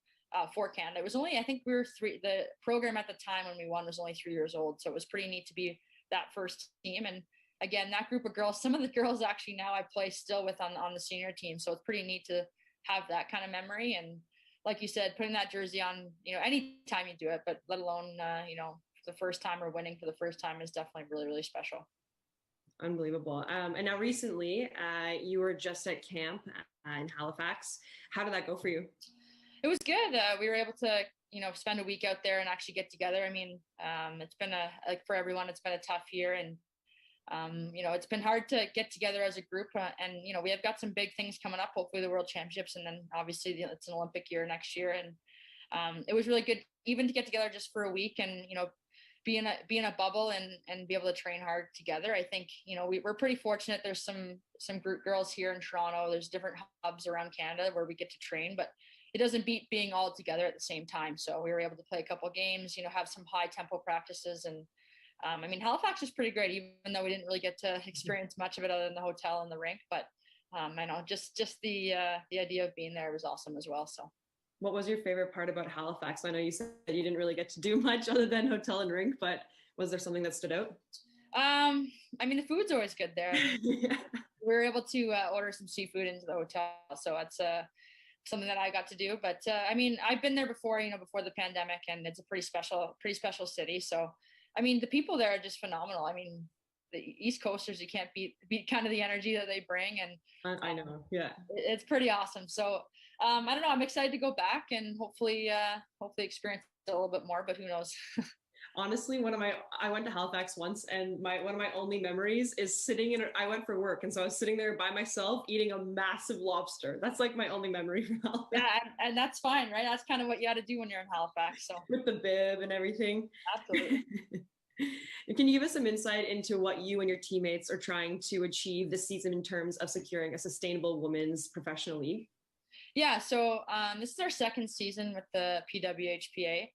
for Canada. It was only, I think the program at the time when we won was only 3 years old. So it was pretty neat to be that first team. And again, that group of girls, some of the girls actually now I play still with on the senior team. So it's pretty neat to have that kind of memory. And like you said, putting that jersey on, anytime you do it, but let alone, for the first time or winning for the first time is definitely really, really special. Unbelievable. And now recently, you were just at camp in Halifax. How did that go for you? It was good. We were able to, spend a week out there and actually get together. I mean, it's been for everyone, it's been a tough year. And, it's been hard to get together as a group. And, we have got some big things coming up, hopefully the World Championships. And then obviously it's an Olympic year next year. And it was really good even to get together just for a week and, be in a bubble and be able to train hard together. I think, we're pretty fortunate. There's some group girls here in Toronto. There's different hubs around Canada where we get to train, but it doesn't beat being all together at the same time. So we were able to play a couple of games, have some high tempo practices. And I mean, Halifax is pretty great, even though we didn't really get to experience much of it other than the hotel and the rink. But I know just the idea of being there was awesome as well. So. What was your favorite part about Halifax? I know you said you didn't really get to do much other than hotel and rink, but was there something that stood out? I mean, the food's always good there. Yeah. we were able to order some seafood into the hotel. So that's something that I got to do. But I mean, I've been there before, before the pandemic, and it's a pretty special city. So, I mean, the people there are just phenomenal. I mean, the East Coasters, you can't beat kind of the energy that they bring. And I know. Yeah. It's pretty awesome. So, I don't know. I'm excited to go back and hopefully experience it a little bit more, but who knows? Honestly, I went to Halifax once, and one of my only memories is I went for work, and so I was sitting there by myself eating a massive lobster. That's like my only memory from Halifax. Yeah, and that's fine, right? That's kind of what you got to do when you're in Halifax. So with the bib and everything. Absolutely. Can you give us some insight into what you and your teammates are trying to achieve this season in terms of securing a sustainable women's professional league? Yeah, so this is our second season with the PWHPA.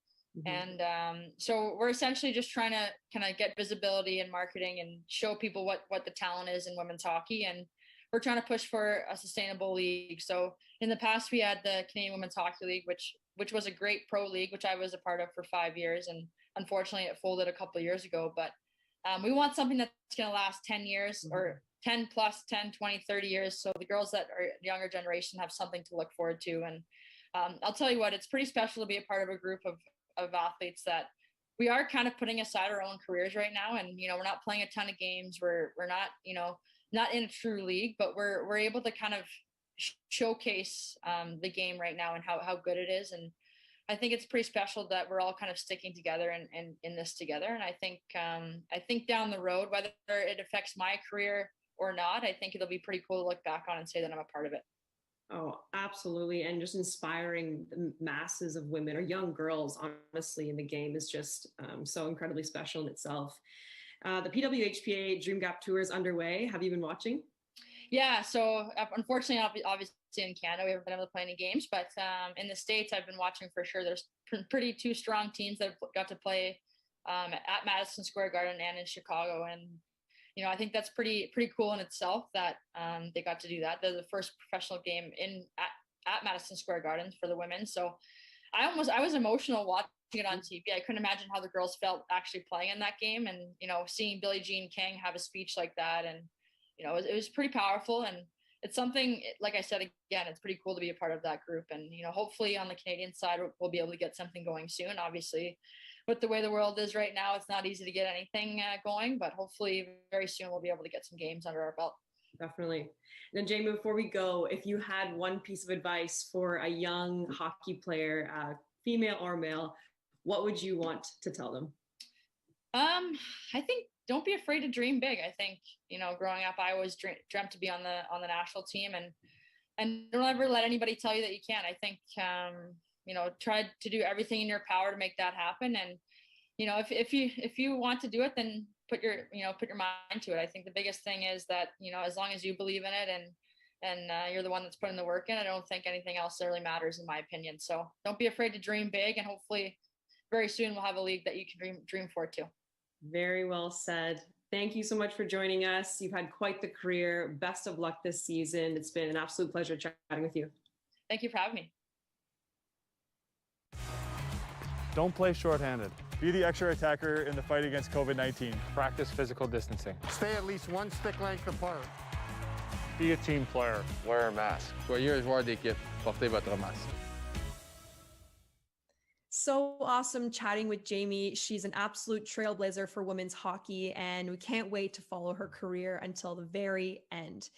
And so we're essentially just trying to kind of get visibility and marketing and show people what the talent is in women's hockey. And we're trying to push for a sustainable league. So in the past, we had the Canadian Women's Hockey League, which was a great pro league, which I was a part of for 5 years. And unfortunately, it folded a couple of years ago. But we want something that's going to last 10 years or 10 plus 10, 20, 30 years. So the girls that are younger generation have something to look forward to. And I'll tell you what, it's pretty special to be a part of a group of athletes that we are kind of putting aside our own careers right now. And, we're not playing a ton of games. We're not, not in a true league, but we're able to kind of showcase the game right now and how good it is. And I think it's pretty special that we're all kind of sticking together and in this together. And I think down the road, whether it affects my career or not, I think it'll be pretty cool to look back on and say that I'm a part of it. Oh, absolutely. And just inspiring the masses of women or young girls, honestly, in the game is just so incredibly special in itself. The PWHPA Dream Gap Tour is underway. Have you been watching? Yeah. So unfortunately, obviously in Canada, we haven't been able to play any games, but in the States, I've been watching for sure. There's pretty two strong teams that have got to play at Madison Square Garden and in Chicago. And I think that's pretty cool in itself that they got to do that. They're the first professional game at Madison Square Garden for the women. So I was emotional watching it on TV. I couldn't imagine how the girls felt actually playing in that game, and seeing Billie Jean King have a speech like that, and it was pretty powerful. And it's something, like I said again, it's pretty cool to be a part of that group. And hopefully on the Canadian side, we'll be able to get something going soon. Obviously, with the way the world is right now, it's not easy to get anything going, but hopefully very soon we'll be able to get some games under our belt. Definitely. And then Jamie, before we go, if you had one piece of advice for a young hockey player, female or male, what would you want to tell them? I think don't be afraid to dream big. I think, growing up, I always dreamt to be on the national team, and don't ever let anybody tell you that you can't. I think, try to do everything in your power to make that happen. And, if you want to do it, then put your mind to it. I think the biggest thing is that, as long as you believe in it and you're the one that's putting the work in, I don't think anything else really matters, in my opinion. So don't be afraid to dream big, and hopefully very soon we'll have a league that you can dream for too. Very well said. Thank you so much for joining us. You've had quite the career. Best of luck this season. It's been an absolute pleasure chatting with you. Thank you for having me. Don't play shorthanded. Be the extra attacker in the fight against COVID-19. Practice physical distancing. Stay at least one stick length apart. Be a team player. Wear a mask. Soyez un joueur d'équipe. Portez votre masque. So awesome chatting with Jamie. She's an absolute trailblazer for women's hockey, and we can't wait to follow her career until the very end.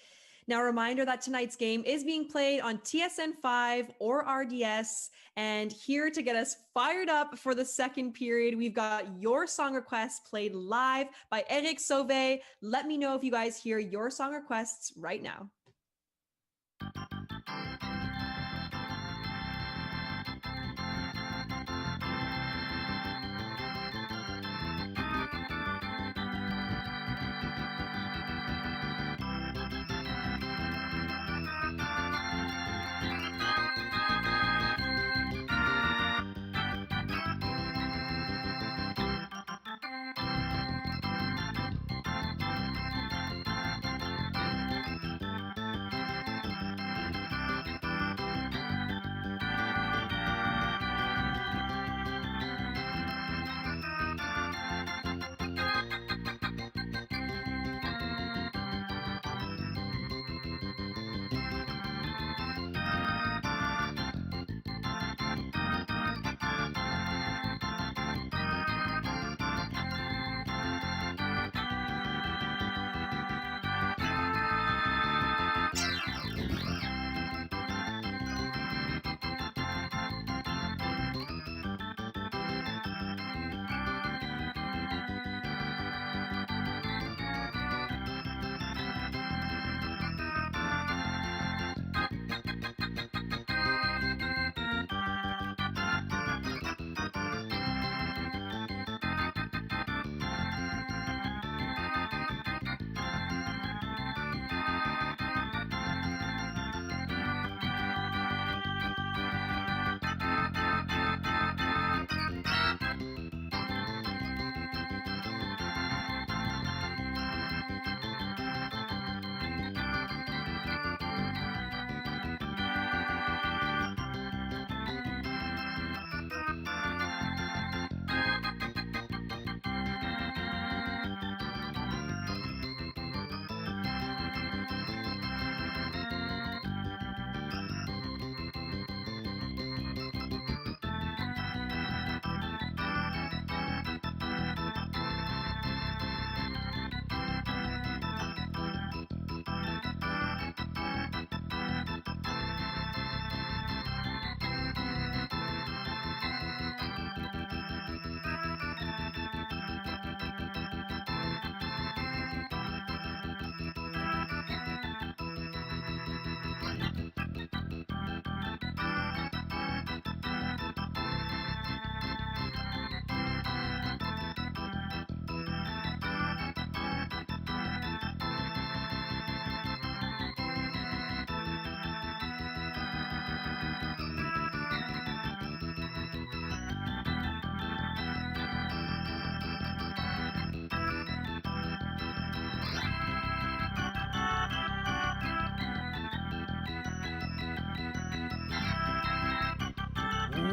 Now, a reminder that tonight's game is being played on TSN 5 or RDS, and here to get us fired up for the second period, we've got your song requests played live by Eric Sauvé. Let me know if you guys hear your song requests right now.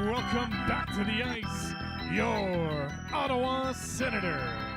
welcome back to the ice, your Ottawa Senators.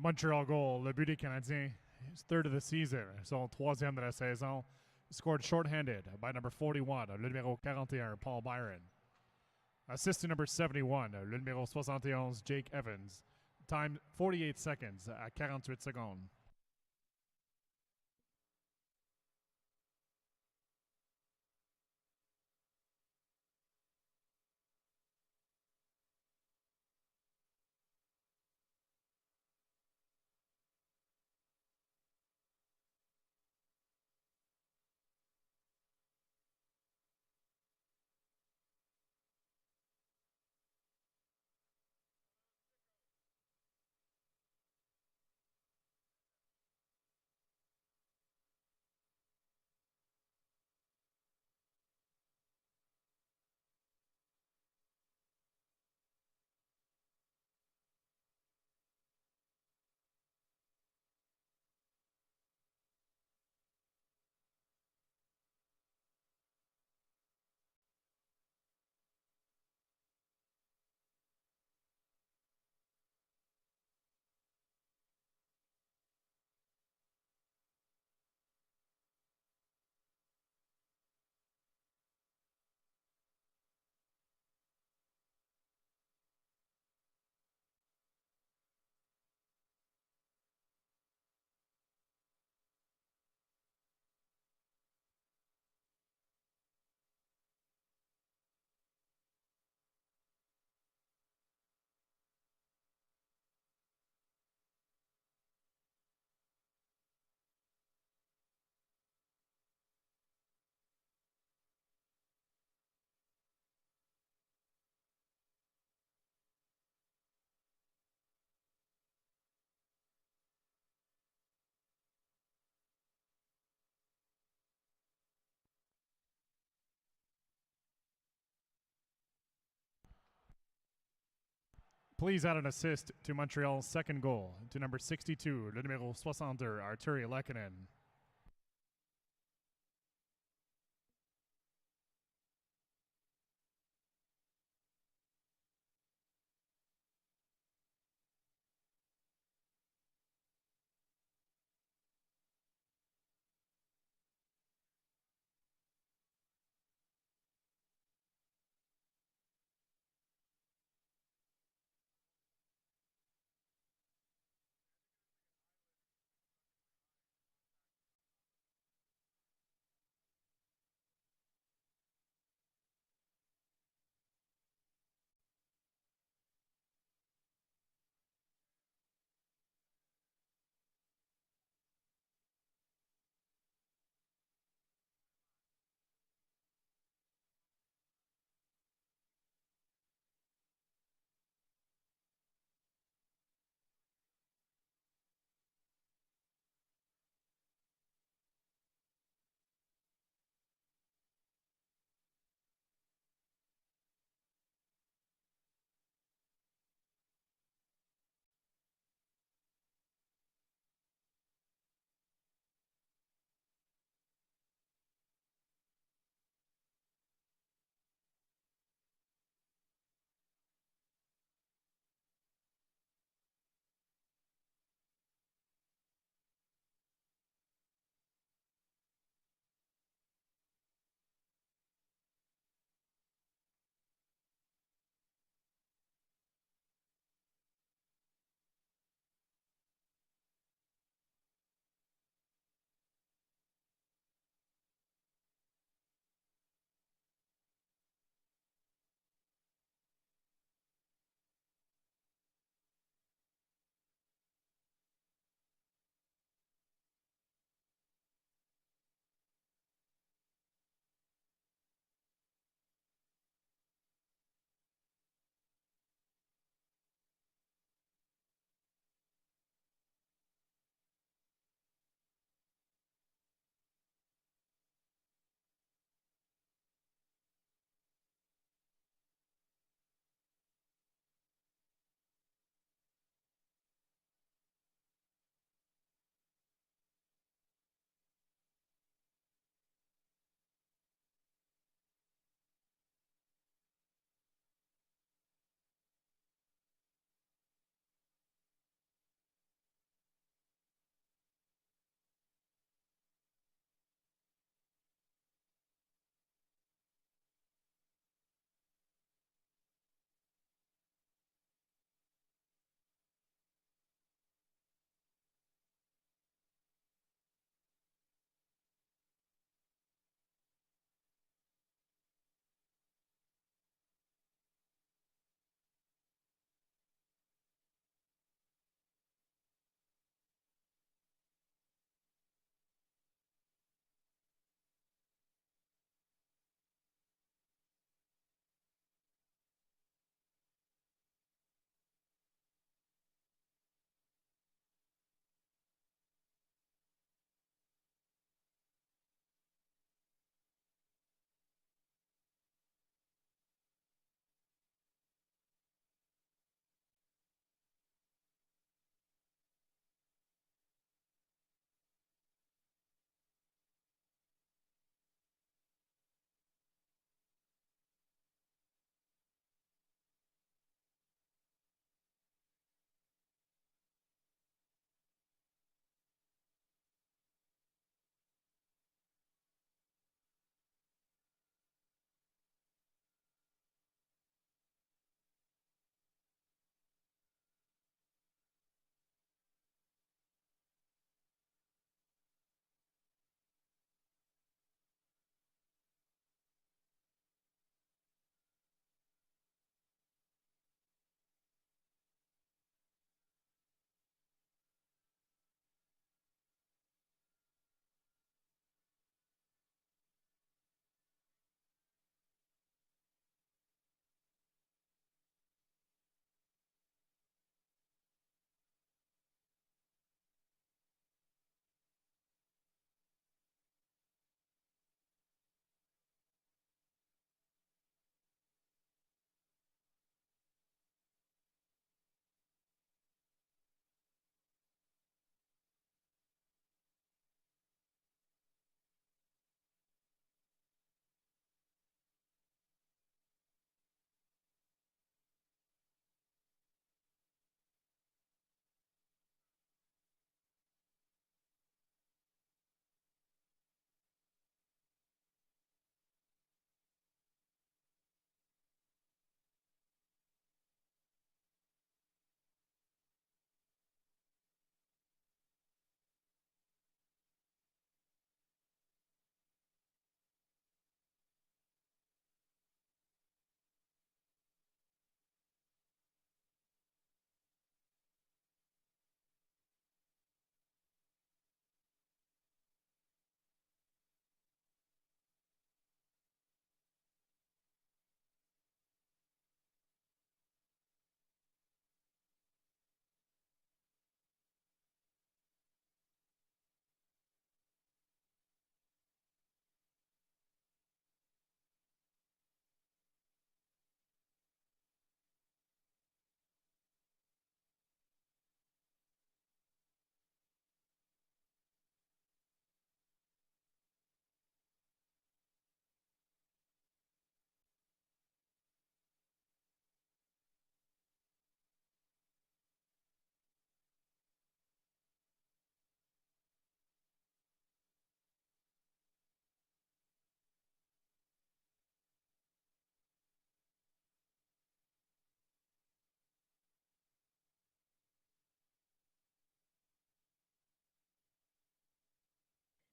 Montreal goal, le but des Canadiens, his third of the season, son troisième de la saison, scored shorthanded by number 41, le numéro 41, Paul Byron. Assist to number 71, le numéro 71, Jake Evans. Time 48 seconds à 48 secondes. Please add an assist to Montreal's second goal to number 62, le numéro 62, Arturi Lehkonen.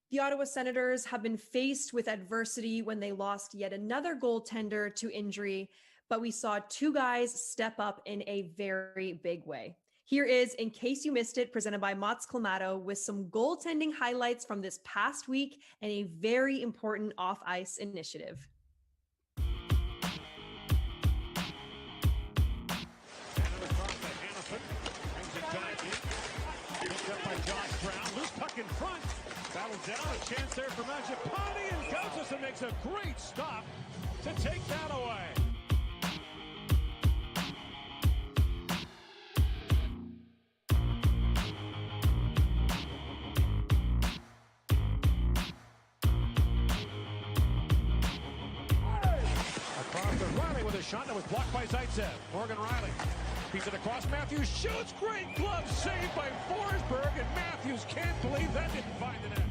The Ottawa Senators have been faced with adversity when they lost yet another goaltender to injury, but we saw two guys step up in a very big way. Here is, in case you missed it, presented by Mats Clamato with some goaltending highlights from this past week and a very important off-ice initiative. In front, battled down, a chance there for Mangiapane, and Gauthison makes a great stop to take that away. Across to Riley with a shot that was blocked by Zaitsev. Morgan Riley keeps it across. Matthews shoots. Great glove saved by Forsberg, and Matthews can't believe that didn't find the net.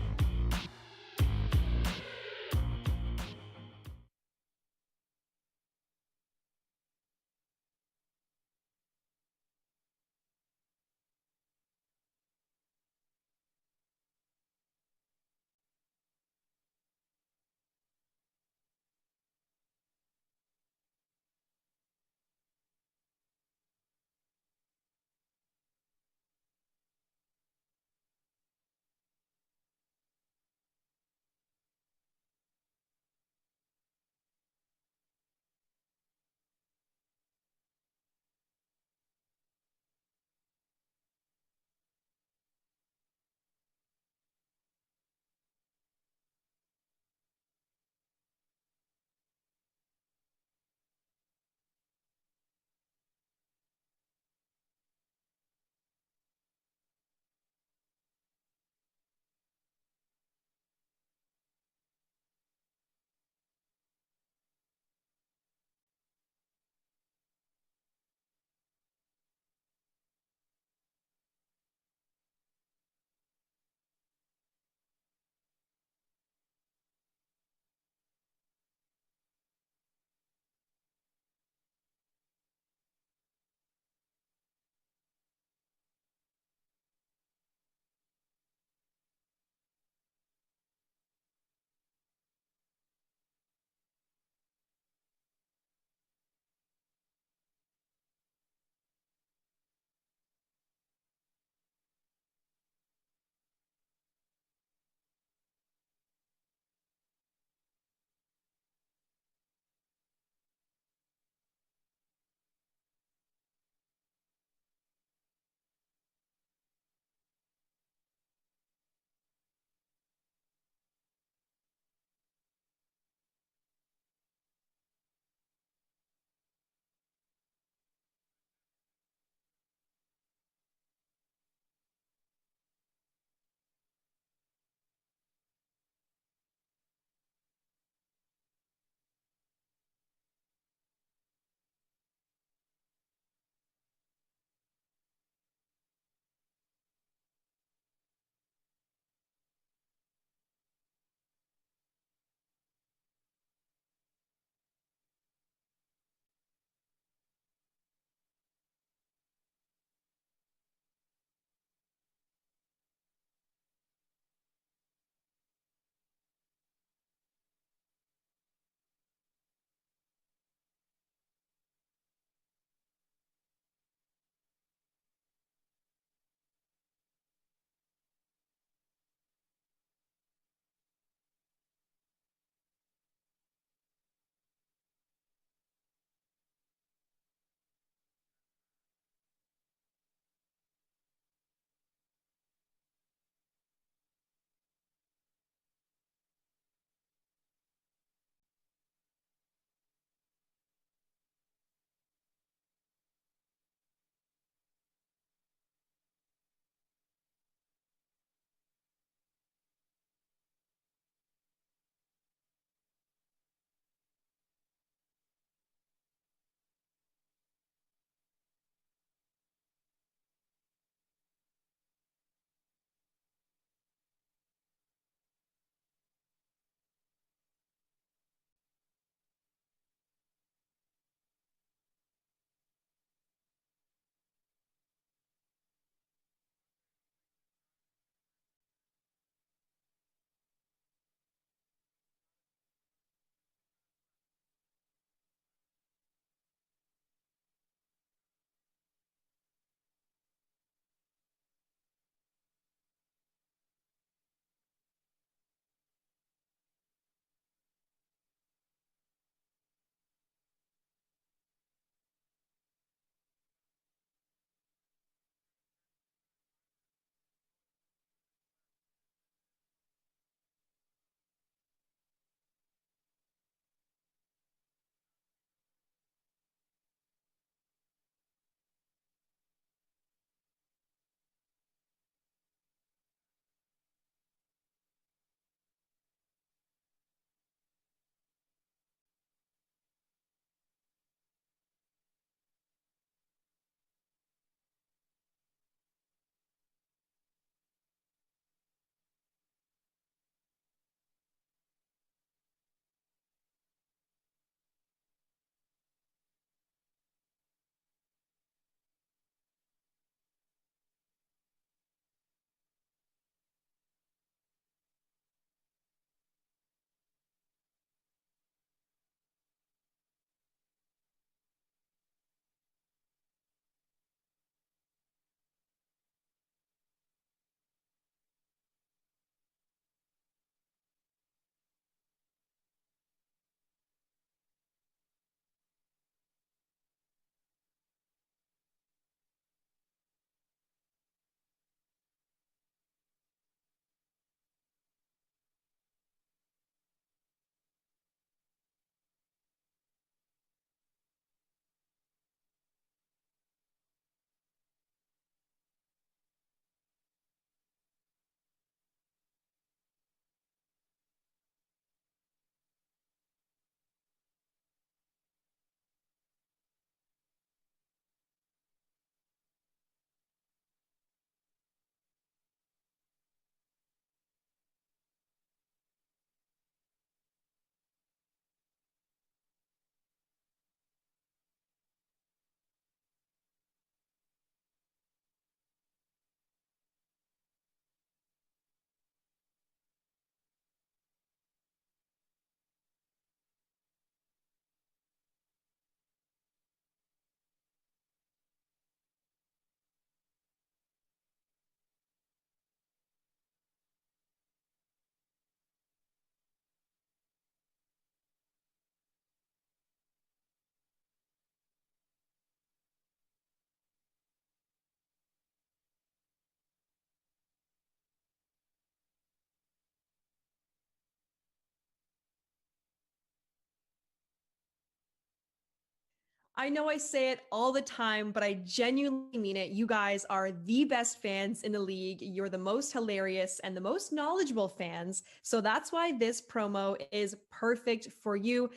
I know I say it all the time, but I genuinely mean it. You guys are the best fans in the league. You're the most hilarious and the most knowledgeable fans. So that's why this promo is perfect for you.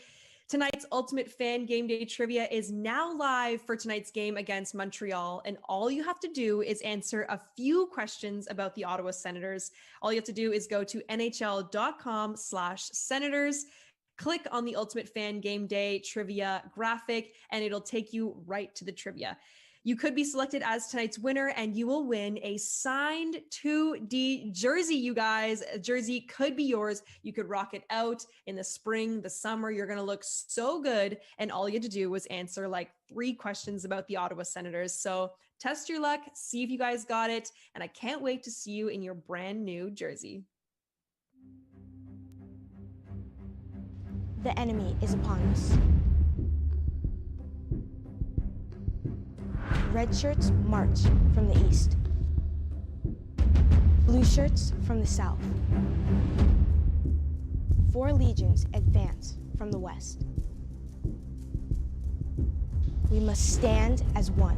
Tonight's Ultimate Fan Game Day Trivia is now live for tonight's game against Montreal. And all you have to do is answer a few questions about the Ottawa Senators. All you have to do is go to nhl.com/Senators. Click on the Ultimate Fan Game Day trivia graphic, and it'll take you right to the trivia. You could be selected as tonight's winner, and you will win a signed 2D jersey, you guys. A jersey could be yours. You could rock it out in the spring, the summer. You're going to look so good. And all you had to do was answer like 3 questions about the Ottawa Senators. So test your luck, see if you guys got it. And I can't wait to see you in your brand new jersey. The enemy is upon us. Red shirts march from the east. Blue shirts from the south. 4 legions advance from the west. We must stand as one.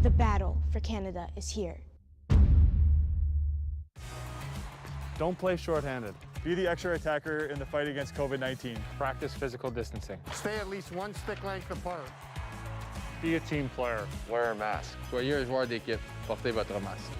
The battle for Canada is here. Don't play shorthanded. Be the extra attacker in the fight against COVID-19. Practice physical distancing. Stay at least 1 stick length apart. Be a team player. Wear a mask. Soyez un joueur d'équipe. Portez votre masque.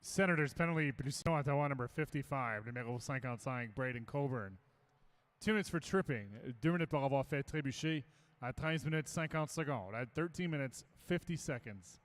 Senators penalty, punition Ottawa number 55, numéro 55, Braden Coburn. 2 minutes for tripping, 2 minutes pour avoir fait trébucher à 13 minutes 50 secondes, at 13 minutes 50 seconds.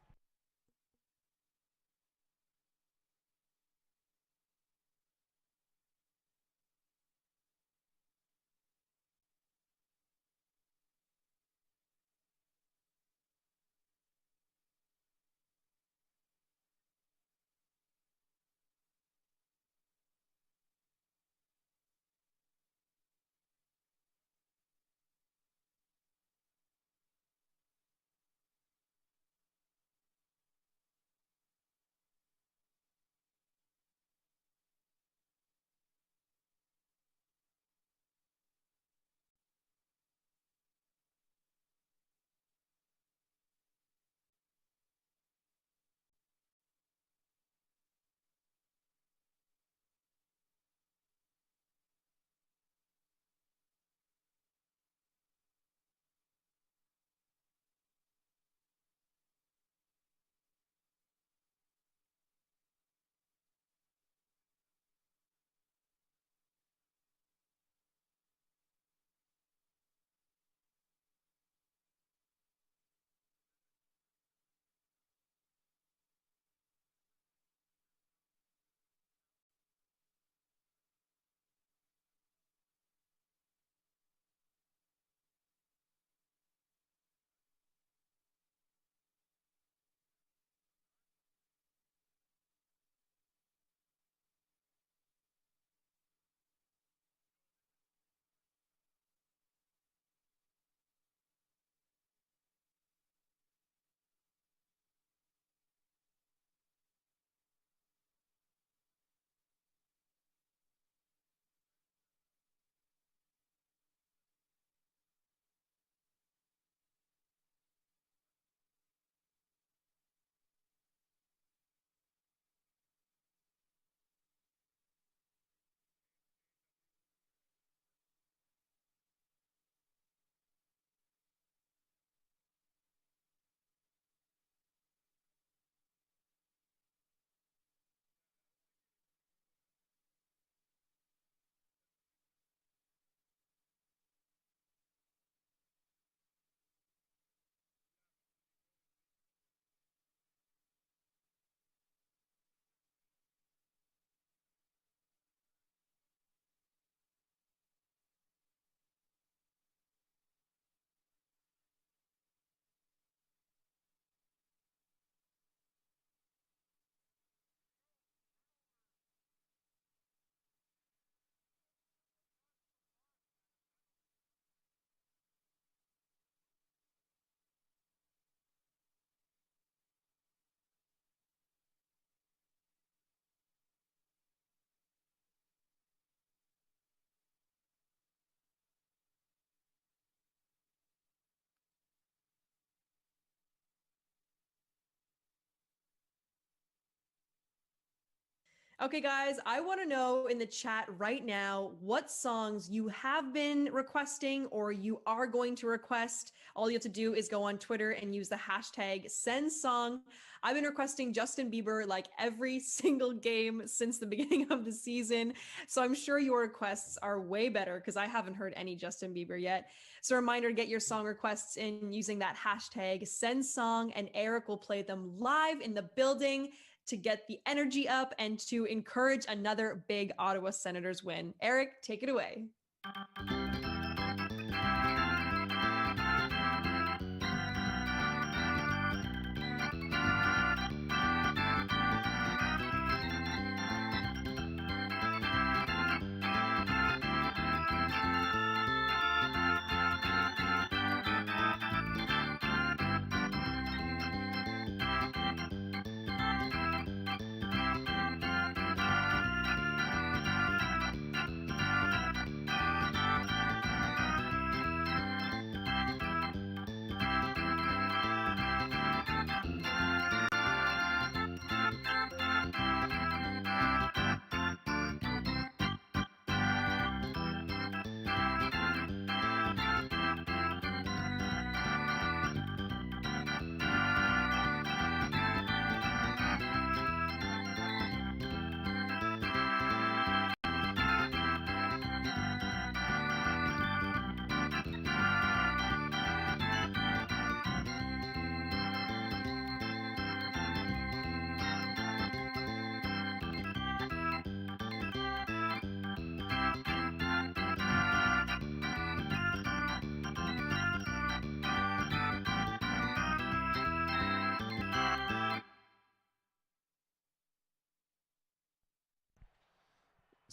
Okay, guys, I want to know in the chat right now what songs you have been requesting or you are going to request. All you have to do is go on Twitter and use the hashtag #SensSong. I've been requesting Justin Bieber like every single game since the beginning of the season. So I'm sure your requests are way better because I haven't heard any Justin Bieber yet. So a reminder to get your song requests in using that hashtag #SensSong, and Eric will play them live in the building to get the energy up and to encourage another big Ottawa Senators win. Eric, take it away.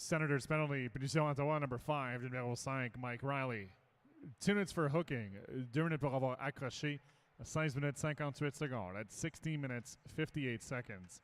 Senators penalty, punition Ottawa, number 5, numéro 5, Mike Riley. 2 minutes for hooking, 2 minutes pour avoir accroché, 16 minutes 58 secondes, at 16 minutes 58 seconds.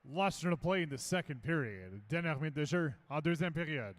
Last turn to play in the second period. Dernière minute de jeu en deuxième période.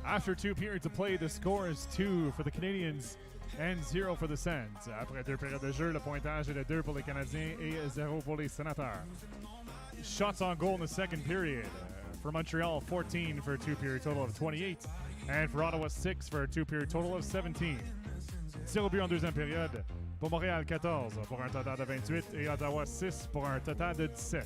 After 2 periods of play, the score is 2 for the Canadians and 0 for the Sens. Après 2 périodes de jeu, le pointage est de 2 pour les Canadiens et 0 pour les Sénateurs. Shots on goal in the second period. For Montreal, 14 for a 2-period total of 28. And for Ottawa, 6 for a 2-period total of 17. 0 buts en deuxième période. Pour Montréal, 14 pour un total de 28 et Ottawa, 6 pour un total de 17.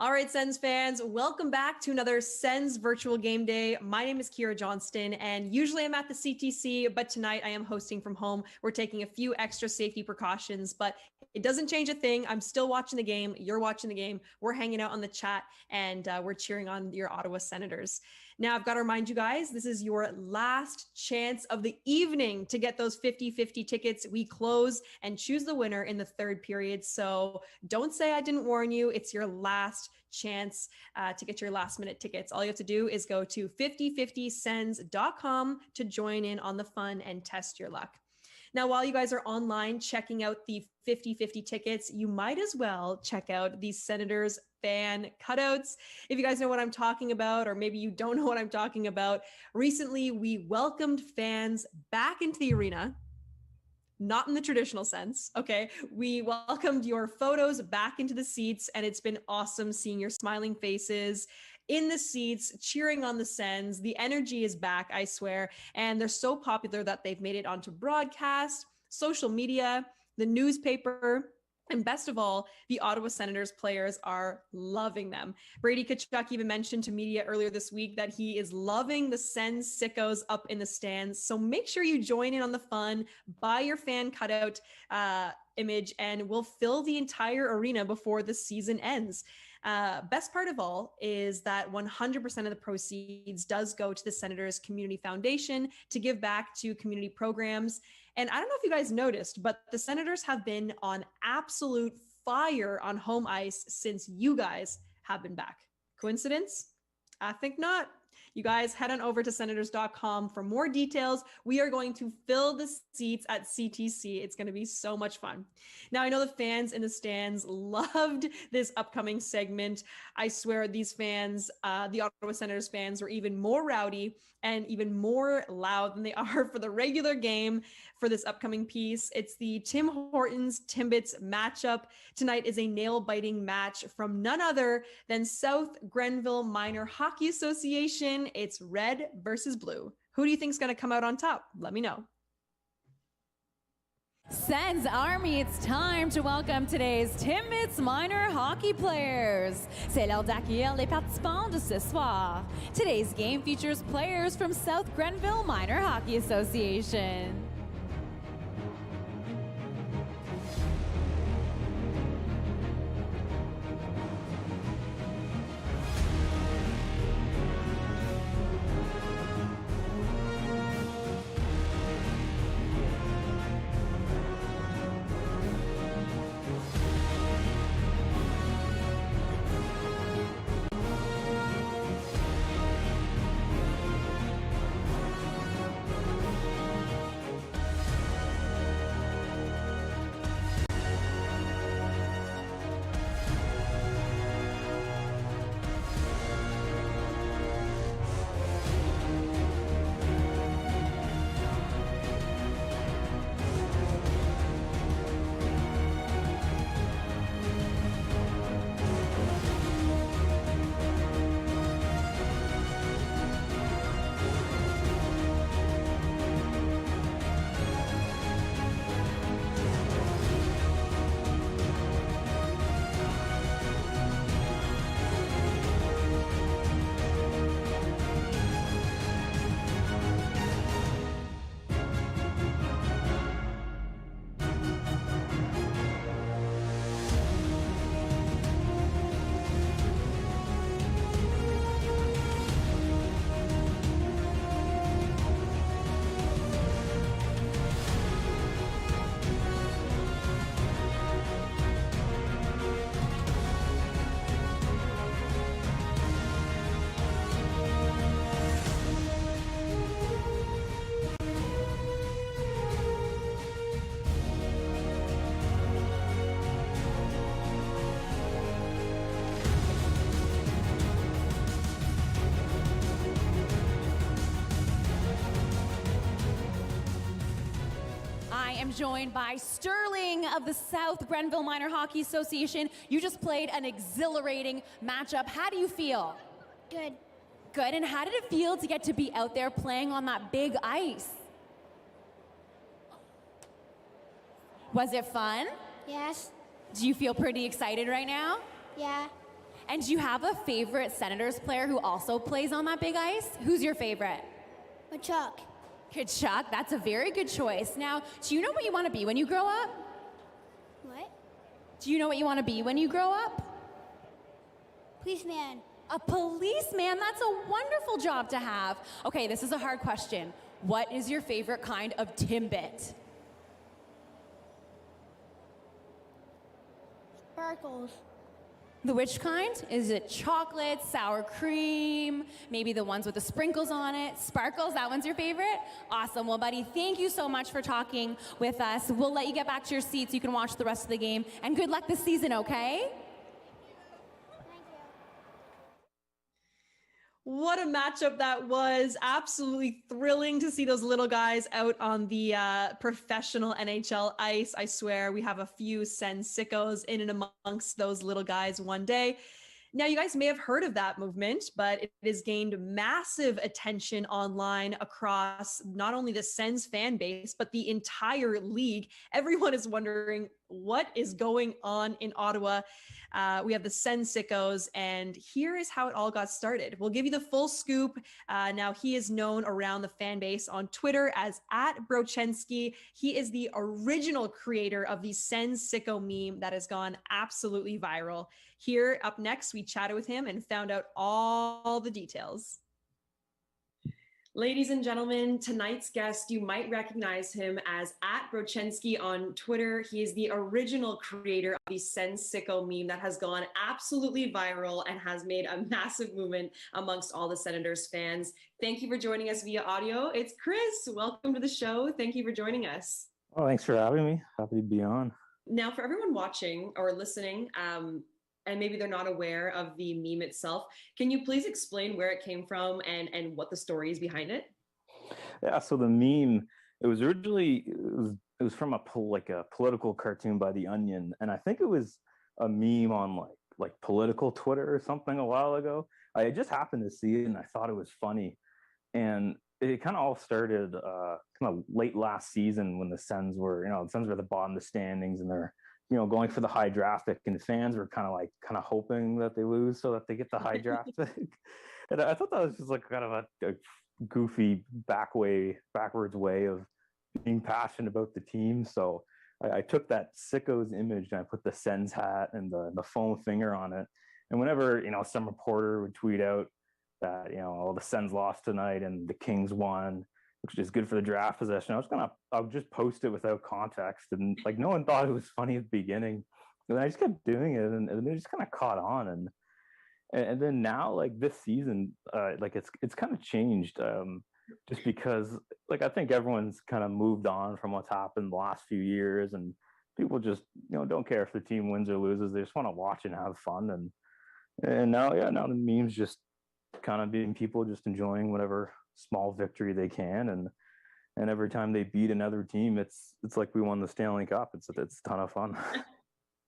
All right, Sens fans, welcome back to another Sens virtual game day. My name is Kira Johnston, and usually I'm at the CTC, but tonight I am hosting from home. We're taking a few extra safety precautions, but it doesn't change a thing. I'm still watching the game. You're watching the game. We're hanging out on the chat, and we're cheering on your Ottawa Senators. Now, I've got to remind you guys, this is your last chance of the evening to get those 50-50 tickets. We close and choose the winner in the third period. So don't say I didn't warn you. It's your last chance to get your last minute tickets. All you have to do is go to 5050sens.com to join in on the fun and test your luck. Now, while you guys are online checking out the 50-50 tickets, you might as well check out the Senators fan cutouts. If you guys know what I'm talking about, or maybe you don't know what I'm talking about, recently we welcomed fans back into the arena. Not in the traditional sense, okay? We welcomed your photos back into the seats, and it's been awesome seeing your smiling faces in the seats, cheering on the Sens. The energy is back, I swear. And they're so popular that they've made it onto broadcast, social media, the newspaper, and best of all, the Ottawa Senators players are loving them. Brady Tkachuk even mentioned to media earlier this week that he is loving the Sens sickos up in the stands. So make sure you join in on the fun, buy your fan cutout image, and we'll fill the entire arena before the season ends. Best part of all is that 100% of the proceeds does go to the Senators Community Foundation to give back to community programs. And I don't know if you guys noticed, but the Senators have been on absolute fire on home ice since you guys have been back. Coincidence? I think not. You guys head on over to senators.com for more details. We are going to fill the seats at CTC. It's going to be so much fun. Now, I know the fans in the stands loved this upcoming segment. I swear these fans, the Ottawa Senators fans, were even more rowdy and even more loud than they are for the regular game for this upcoming piece. It's the Tim Hortons Timbits matchup. Tonight is a nail-biting match from none other than South Grenville Minor Hockey Association. It's red versus blue. Who do you think is going to come out on top? Let me know. Sens Army, it's time to welcome today's Timbits minor hockey players. C'est l'heure d'accueillir les participants de ce soir. Today's game features players from South Grenville Minor Hockey Association. I'm joined by Sterling of the South Grenville Minor Hockey Association. You just played an exhilarating matchup. How do you feel? Good. Good, and how did it feel to get to be out there playing on that big ice? Was it fun? Yes. Do you feel pretty excited right now? Yeah. And do you have a favorite Senators player who also plays on that big ice? Who's your favorite? Kachuk. Kachuk, that's a very good choice. Now, do you know what you want to be when you grow up? What? Do you know what you want to be when you grow up? Policeman. A policeman, that's a wonderful job to have. Okay, this is a hard question. What is your favorite kind of Timbit? Sparkles. The which kind? Is it chocolate, sour cream, maybe the ones with the sprinkles on it? Sparkles, that one's your favorite? Awesome. Well, buddy, thank you so much for talking with us. We'll let you get back to your seats so you can watch the rest of the game. And good luck this season, okay? What a matchup that was. Absolutely thrilling to see those little guys out on the professional NHL ice. I swear we have a few Sens sickos in and amongst those little guys one day. Now, you guys may have heard of that movement, but it has gained massive attention online across not only the Sens fan base, but the entire league. Everyone is wondering what is going on in Ottawa. We have the Sens sickos, and here is how it all got started. We'll give you the full scoop. Now, he is known around the fan base on Twitter as @Brochensky. He is the original creator of the Sens sicko meme that has gone absolutely viral. Here, up next, we chatted with him and found out all the details. Ladies and gentlemen, tonight's guest, you might recognize him as @Brochensky on Twitter. He is the original creator of the Sens sicko meme that has gone absolutely viral and has made a massive movement amongst all the Senators fans. Thank you for joining us via audio. It's Chris. Welcome to the show. Thank you for joining us. Oh, thanks for having me. Happy to be on. Now, for everyone watching or listening, and maybe they're not aware of the meme itself, can you please explain where it came from and what the story is behind it? Yeah, so the meme, it was originally it was from a political cartoon by The Onion, and I think it was a meme on like political Twitter or something a while ago. I just happened to see it and I thought it was funny, and it kind of all started kind of late last season when the Sens were at the bottom of the standings and they're going for the high draft pick, and fans were kind of hoping that they lose so that they get the high draft pick. And I thought that was just like kind of a goofy backwards way of being passionate about the team. So I took that sicko's image and I put the Sens hat and the foam finger on it. And whenever some reporter would tweet out that the Sens lost tonight and the Kings won, which is good for the draft possession, I would just post it without context, and like no one thought it was funny at the beginning, and I just kept doing it, and it just kind of caught on, and then now like this season, like it's kind of changed, just because like I think everyone's kind of moved on from what's happened the last few years, and people just don't care if the team wins or loses, they just want to watch and have fun, and now the memes just kind of being people just enjoying whatever small victory they can, and every time they beat another team, it's like we won the Stanley Cup. It's a ton of fun.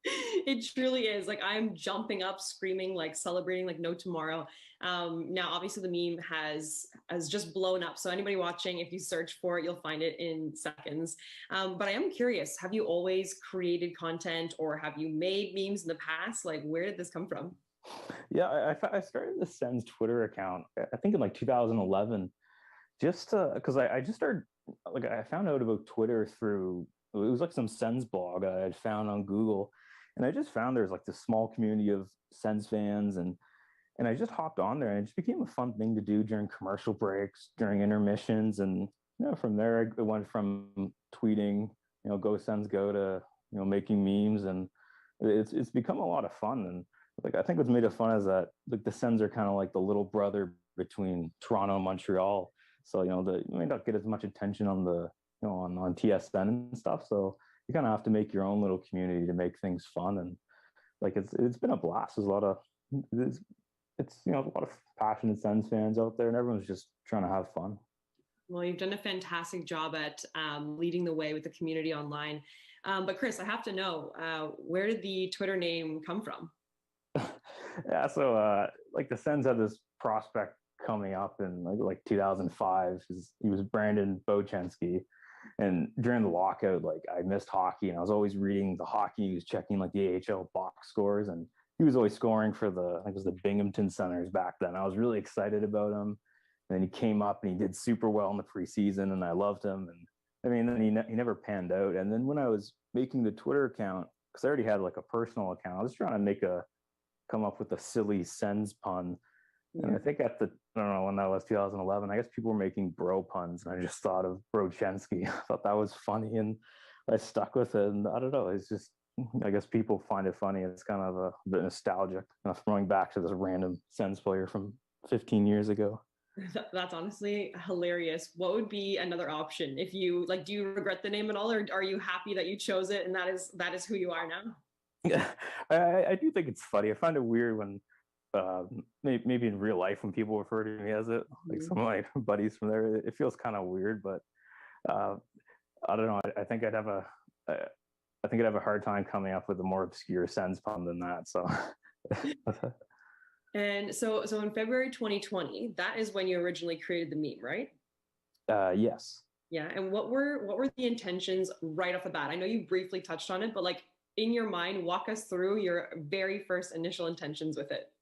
It truly is. Like, I'm jumping up, screaming, like celebrating like no tomorrow. Now, obviously, the meme has just blown up. So anybody watching, if you search for it, you'll find it in seconds. But I am curious: have you always created content, or have you made memes in the past? Like, where did this come from? Yeah, I started the Sens Twitter account, I think in like 2011, just because I just started, like I found out about Twitter through, it was like some Sens blog I had found on Google, and I just found there's like this small community of Sens fans, and I just hopped on there, and it just became a fun thing to do during commercial breaks, during intermissions, and from there it went from tweeting, go Sens go, to making memes, and it's become a lot of fun. And like I think what's made it fun is that like the Sens are kind of like the little brother between Toronto and Montreal. So you may not get as much attention on the on TSN and stuff. So you kind of have to make your own little community to make things fun. And like it's been a blast. There's a lot of a lot of passionate Sens fans out there, and everyone's just trying to have fun. Well, you've done a fantastic job at leading the way with the community online. But Chris, I have to know, where did the Twitter name come from? Yeah, so like the Sens had this prospect coming up in like 2005. He was Brandon Bochenski, and during the lockout, like I missed hockey, and I was always reading the hockey news, checking like the AHL box scores, and he was always scoring for I think it was the Binghamton Senators back then. I was really excited about him. And then he came up and he did super well in the preseason, and I loved him. And I mean, then he never panned out. And then when I was making the Twitter account, because I already had like a personal account, I was trying to come up with a silly Sens pun. And I think I don't know when that was, 2011, I guess people were making bro puns, and I just thought of Brochensky. I thought that was funny, and I stuck with it. And I don't know, it's just, I guess people find it funny. It's kind of a bit nostalgic, throwing back to this random Sens player from 15 years ago. That's honestly hilarious. What would be another option if you like? Do you regret the name at all, or are you happy that you chose it and that is who you are now? Yeah, I do think it's funny. I find it weird when maybe in real life when people refer to me as it, like some of my buddies from there. It feels kind of weird, but I don't know. I think I'd have a hard time coming up with a more obscure Sens pun than that. So. And so in February 2020, that is when you originally created the meme, right? Yes. Yeah. And what were the intentions right off the bat? I know you briefly touched on it, but like in your mind, walk us through your very first initial intentions with it.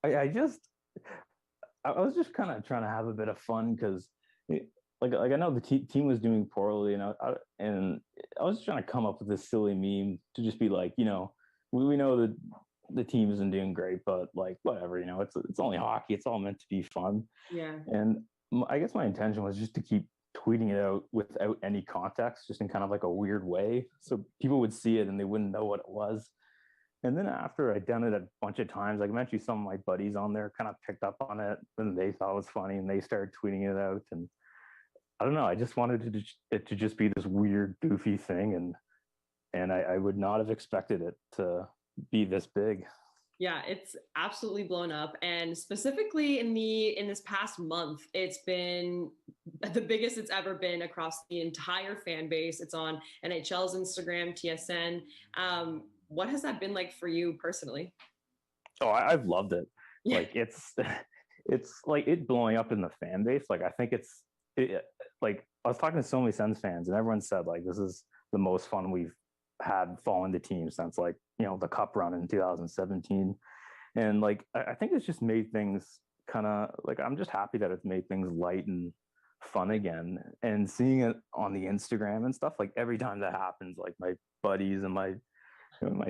I was just kind of trying to have a bit of fun, because like I know the team was doing poorly, and I was just trying to come up with this silly meme to just be like, we know that the team isn't doing great, but like whatever, it's only hockey. It's all meant to be fun. Yeah. And I guess my intention was just to keep tweeting it out without any context, just in kind of like a weird way, so people would see it and they wouldn't know what it was. And then after I'd done it a bunch of times, like eventually some of my buddies on there kind of picked up on it, and they thought it was funny, and they started tweeting it out. And I don't know, I just wanted it to just be this weird, goofy thing, and I would not have expected it to be this big. Yeah, it's absolutely blown up, and specifically in this past month, it's been the biggest it's ever been across the entire fan base. It's on NHL's Instagram, TSN. What has that been like for you personally? Oh, I've loved it. Like it's like it blowing up in the fan base. Like I think like I was talking to so many Sens fans, and everyone said like this is the most fun we've had following the team since like the cup run in 2017. And like I think it's just made things kind of like, I'm just happy that it's made things light and fun again. And seeing it on the Instagram and stuff, like every time that happens, like my buddies and my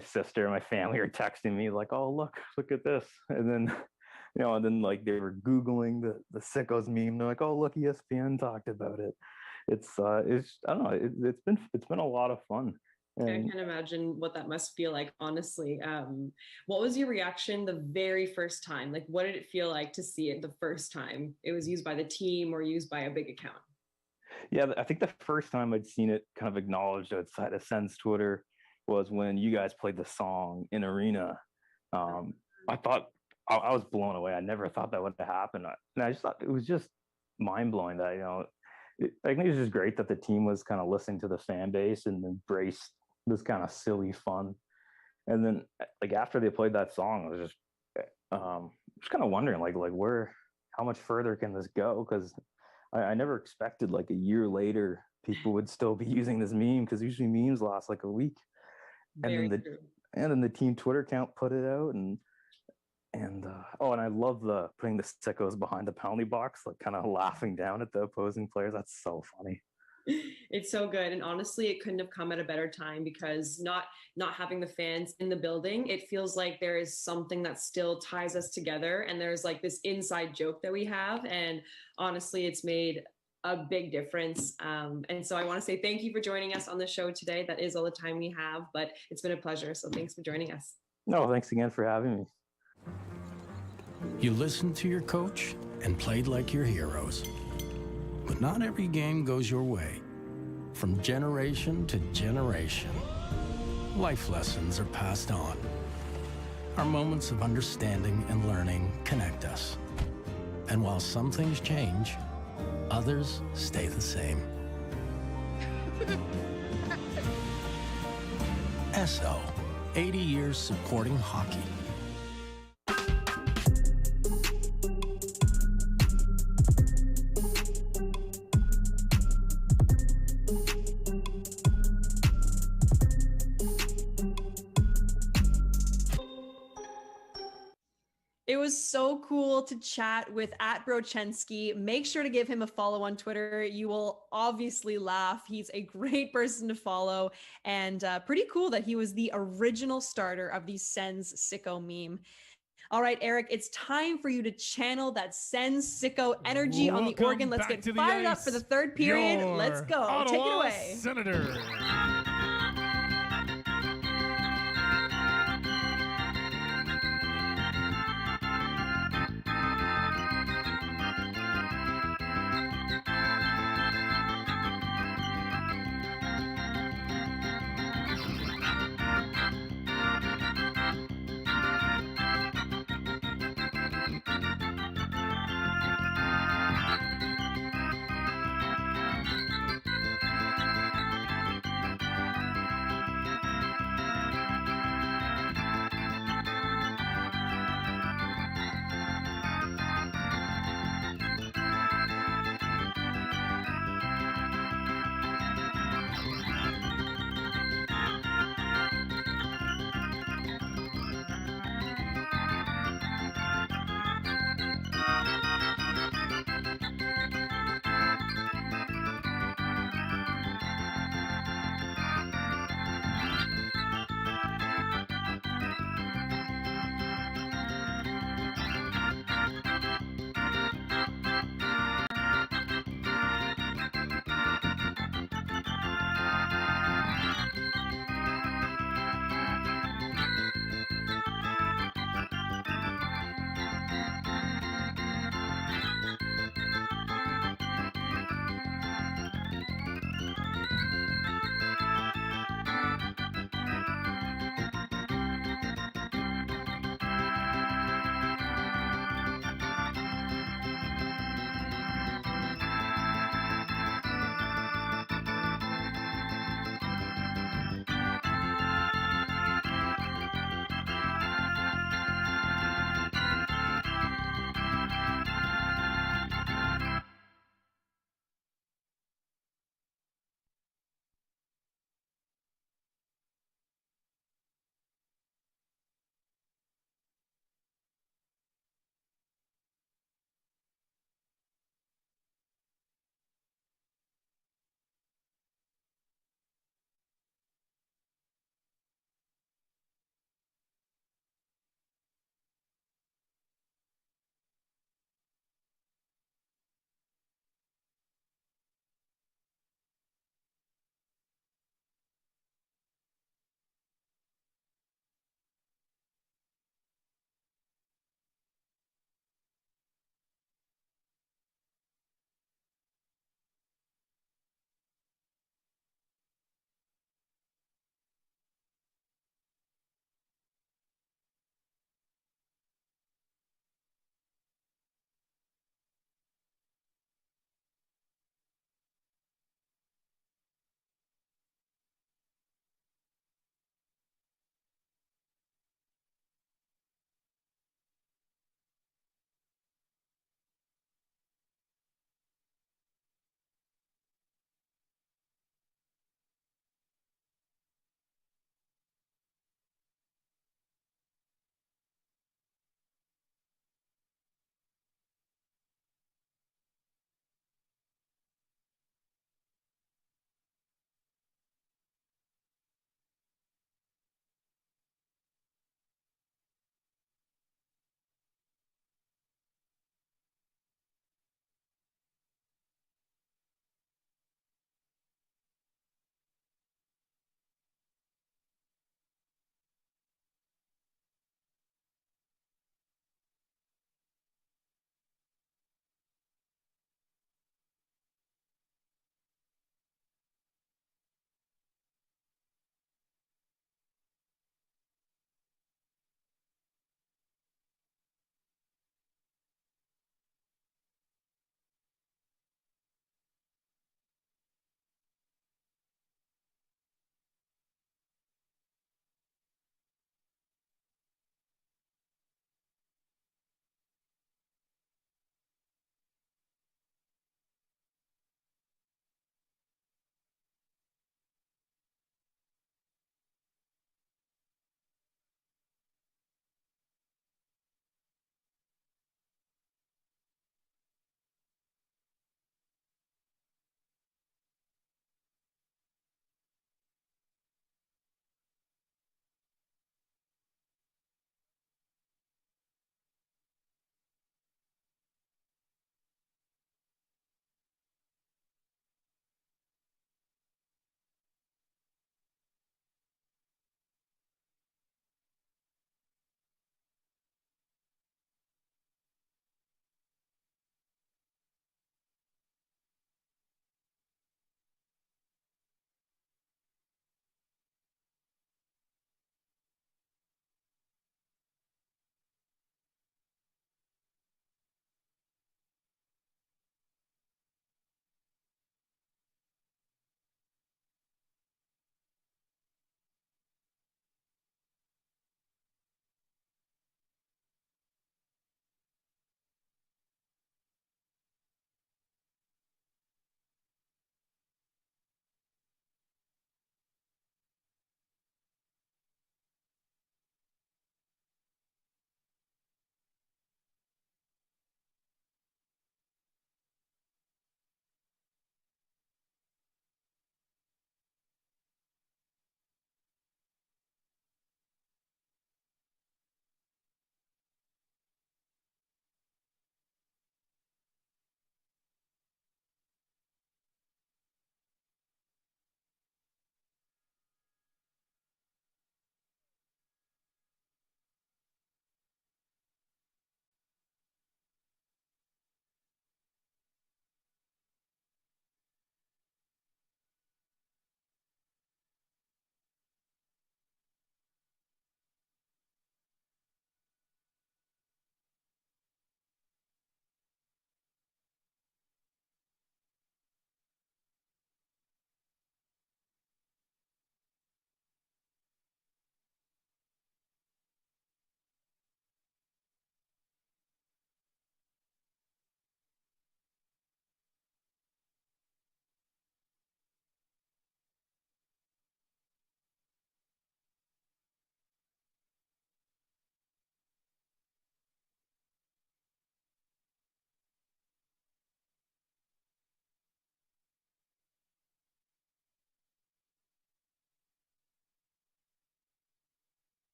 sister and my family are texting me like, oh look at this. And then like they were Googling the Sickos meme. They're like, oh look, ESPN talked about it. It's I don't know, it's been a lot of fun. I can't imagine what that must feel like, honestly. What was your reaction the very first time? Like, what did it feel like to see it the first time it was used by the team or used by a big account? Yeah, I think the first time I'd seen it kind of acknowledged outside of Sens Twitter was when you guys played the song in Arena. I thought I was blown away. I never thought that would happen. And I just thought it was just mind-blowing that, I think it was just great that the team was kind of listening to the fan base and embraced this kind of silly fun. And then like after they played that song, I was just kind of wondering like how much further can this go? Because I never expected like a year later people would still be using this meme, because usually memes last like a week. And then the team Twitter account put it out, and I love putting the Sickos behind the penalty box, like kind of laughing down at the opposing players. That's so funny. It's so good. And honestly, it couldn't have come at a better time, because not having the fans in the building, it feels like there is something that still ties us together. And there's like this inside joke that we have. And honestly, it's made a big difference. And so I want to say thank you for joining us on the show today. That is all the time we have, but it's been a pleasure. So thanks for joining us. No, thanks again for having me. You listened to your coach and played like your heroes. But not every game goes your way. From generation to generation, life lessons are passed on. Our moments of understanding and learning connect us. And while some things change, others stay the same. Esso, 80 years supporting hockey. It was so cool to chat with @Brochensky. Make sure to give him a follow on Twitter. You will obviously laugh. He's a great person to follow, and pretty cool that he was the original starter of the Sens sicko meme. All right, Eric, it's time for you to channel that Sens sicko energy on the Welcome organ. Let's back get to the fired up ice, for the third period. your Let's go. Ottawa Take it away. Senators.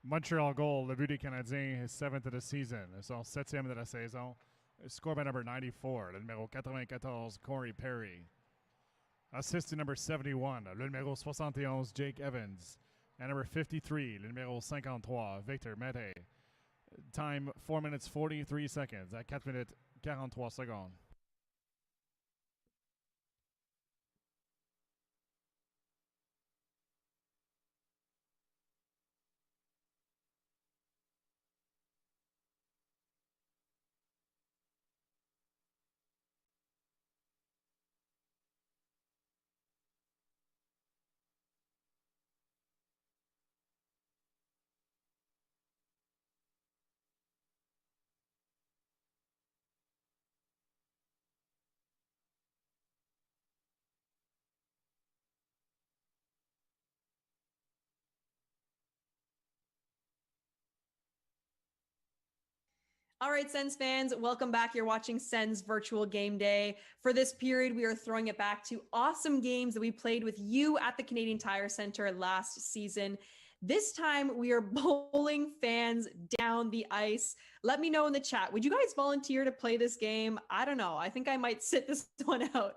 Montreal Gold, le but des Canadiens, his 7th of the season, son 7e de la saison. Scored by number 94, le numéro 94, Corey Perry. Assist to number 71, le numéro 71, Jake Evans. And number 53, le numéro 53, Victor Mete. Time 4 minutes 43 seconds, à 4 minutes 43 secondes. All right, Sens fans, welcome back. You're watching Sens Virtual Game Day. For this period, we are throwing it back to awesome games that we played with you at the Canadian Tire Center last season. This time, we are bowling fans down the ice. Let me know in the chat. Would you guys volunteer to play this game? I don't know. I think I might sit this one out.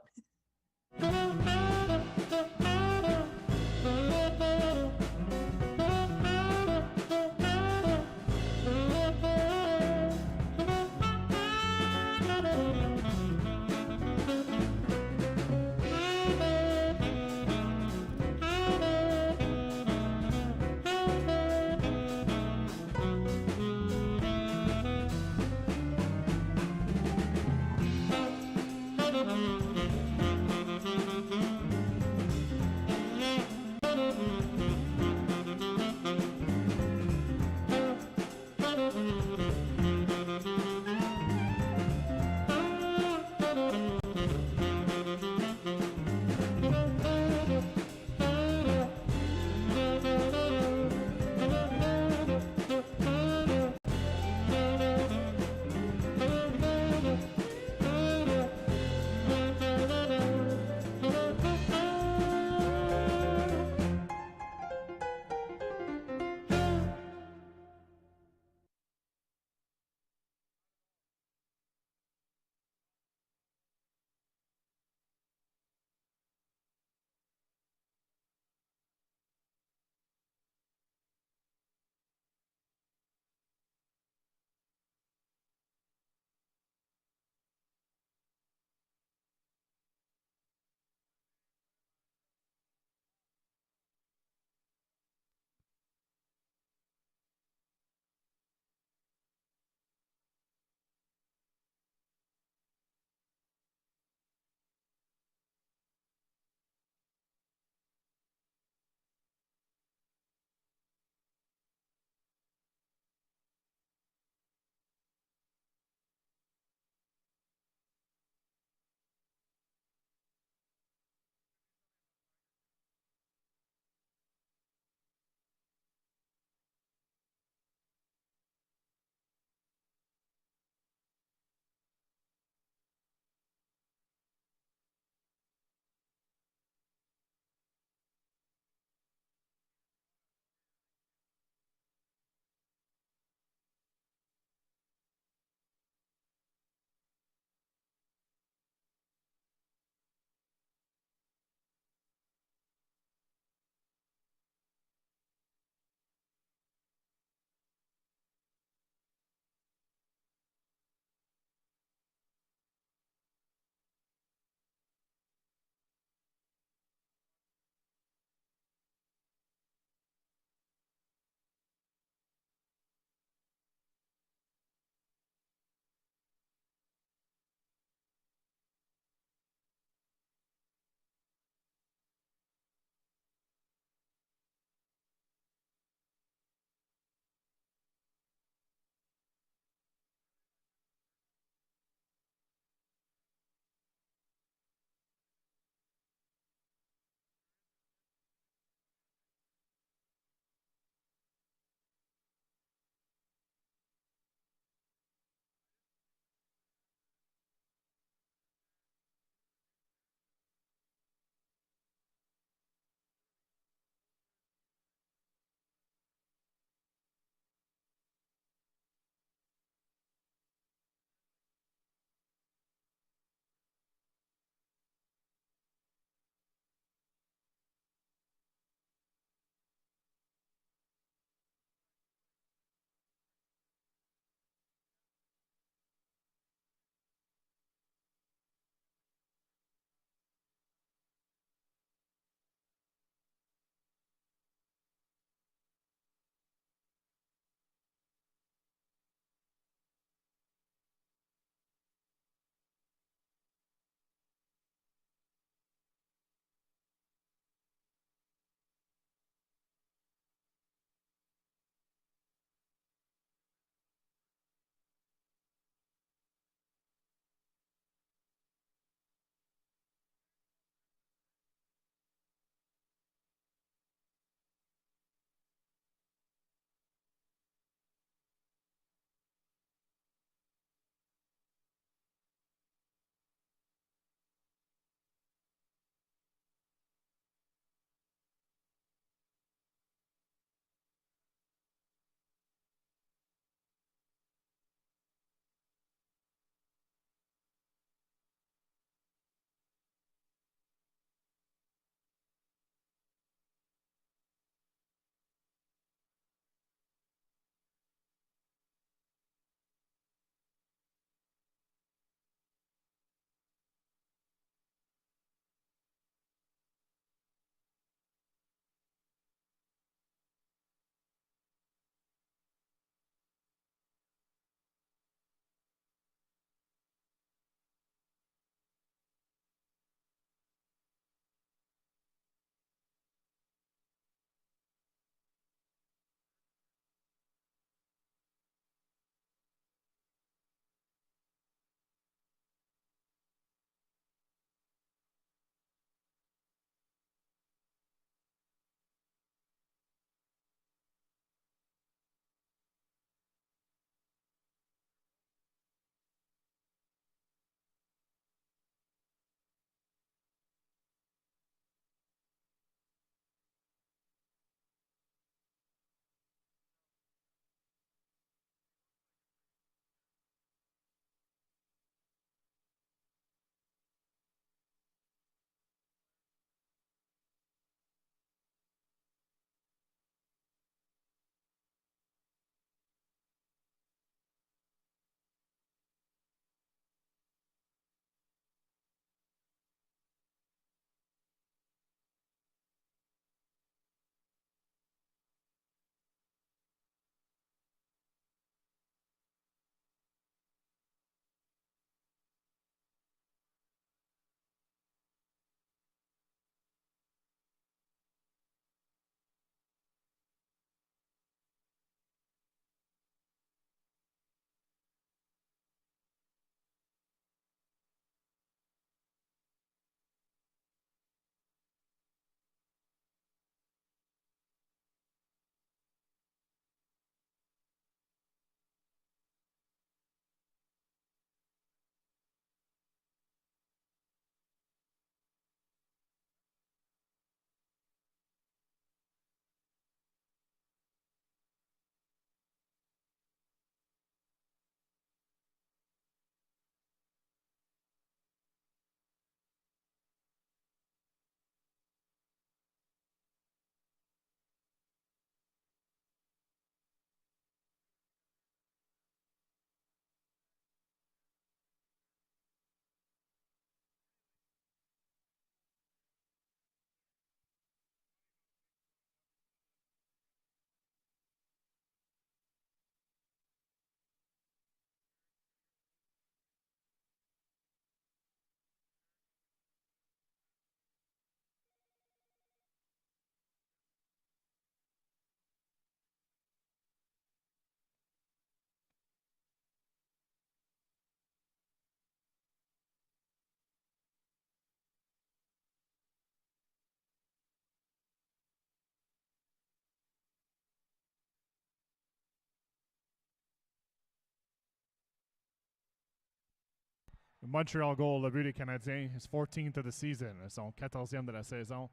Montreal goal, le but des Canadiens, his 14th of the season, son 14e de la saison.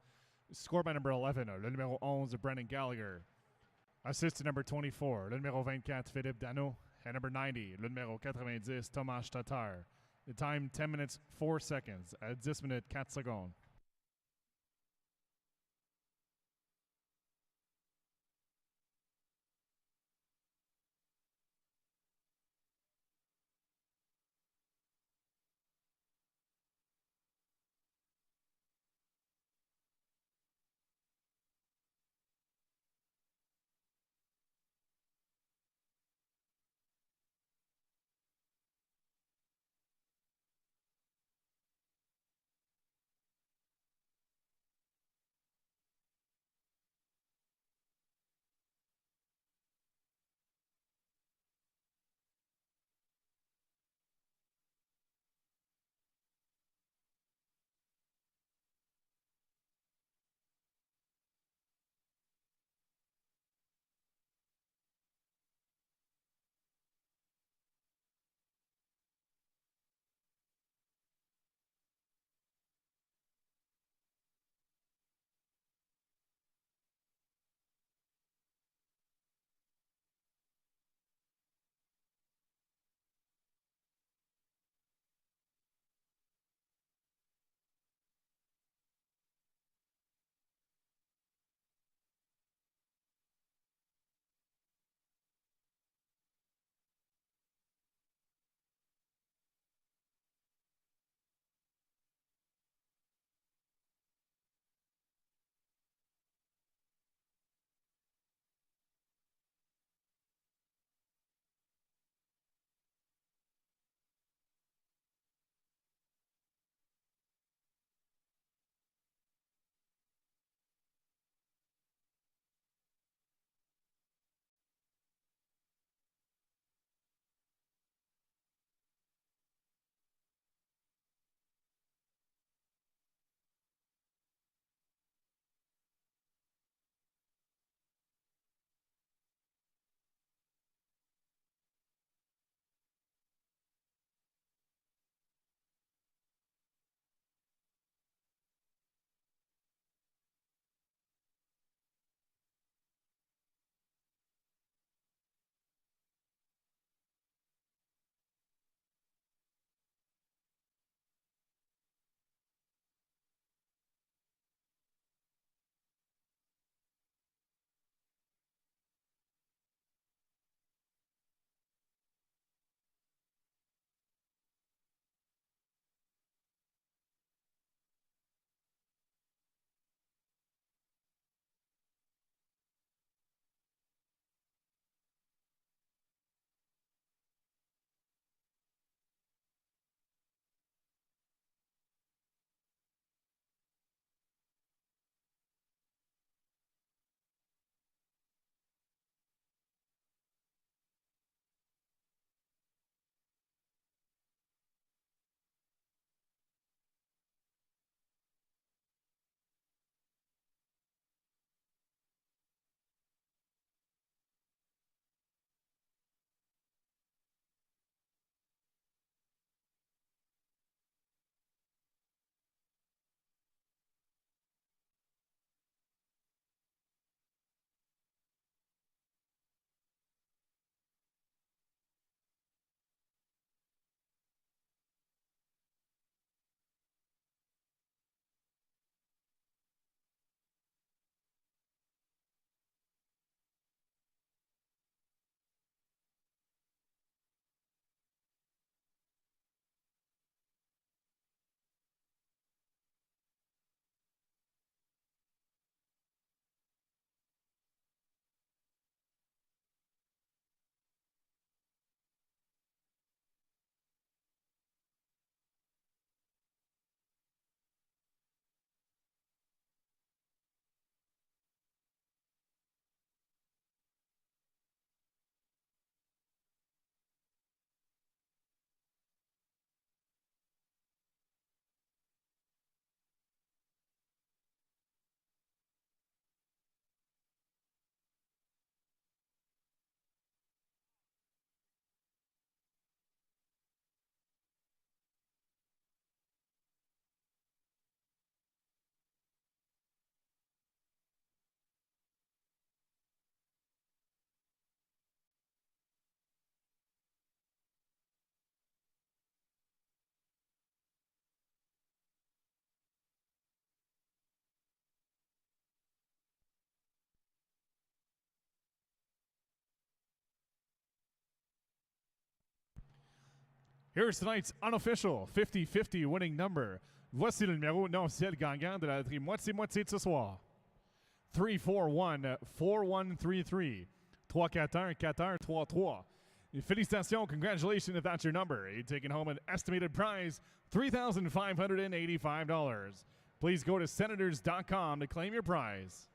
Scored by number 11, le numéro 11, Brendan Gallagher. Assist to number 24, le numéro 24, Philippe Dano. And number 90, le numéro 90, Tomas Tatar. The time 10 minutes 4 seconds, à 10 minutes 4 secondes. Here's tonight's unofficial 50-50 winning number. Voici le numéro non officiel gagnant de la loterie moitié-moitié de ce soir. 341-4133. 341-4133. Félicitations, congratulations if that's your number. You're taking home an estimated prize, $3,585. Please go to senators.com to claim your prize.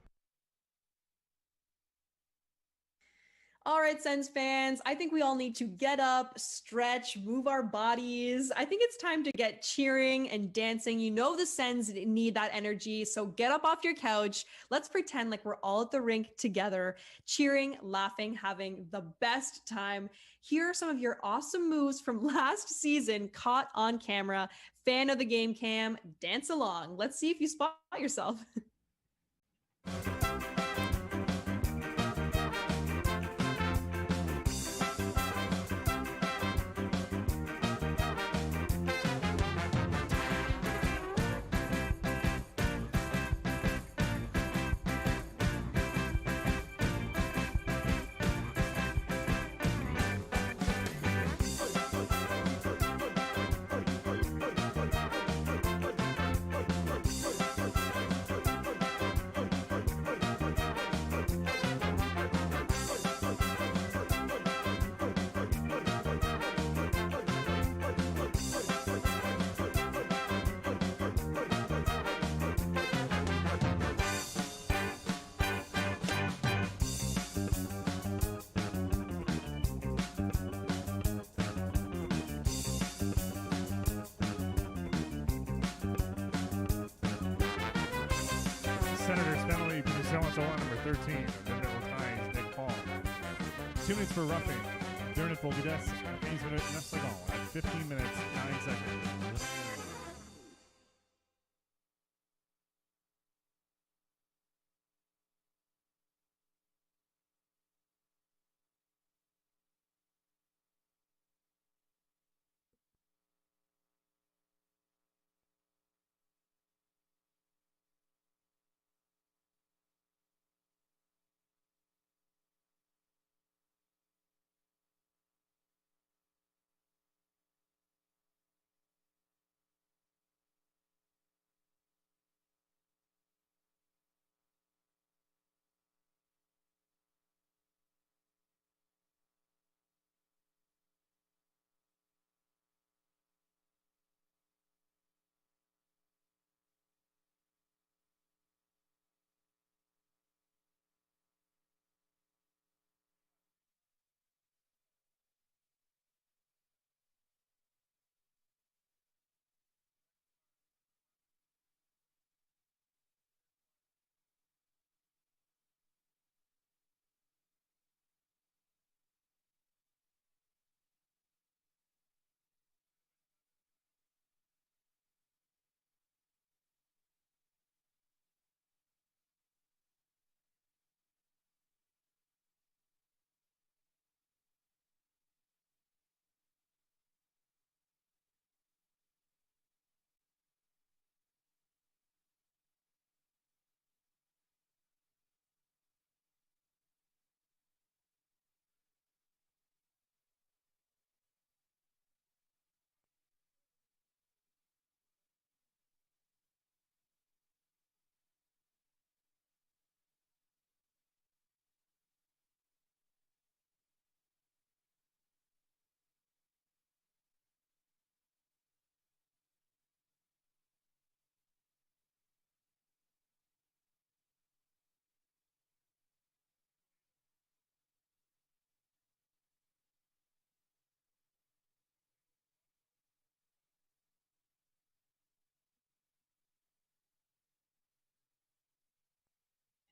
All right, Sens fans, I think we all need to get up, stretch, move our bodies. I think it's time to get cheering and dancing. You know the Sens need that energy, so get up off your couch. Let's pretend like we're all at the rink together, cheering, laughing, having the best time. Here are some of your awesome moves from last season caught on camera. Fan of the game cam, dance along. Let's see if you spot yourself. Senators penalty position on number 13. The middle ties Nick Paul. 2 minutes for roughing. Dernier pour vitesse. 15 minutes 9 secondes. At 15 minutes 9 seconds.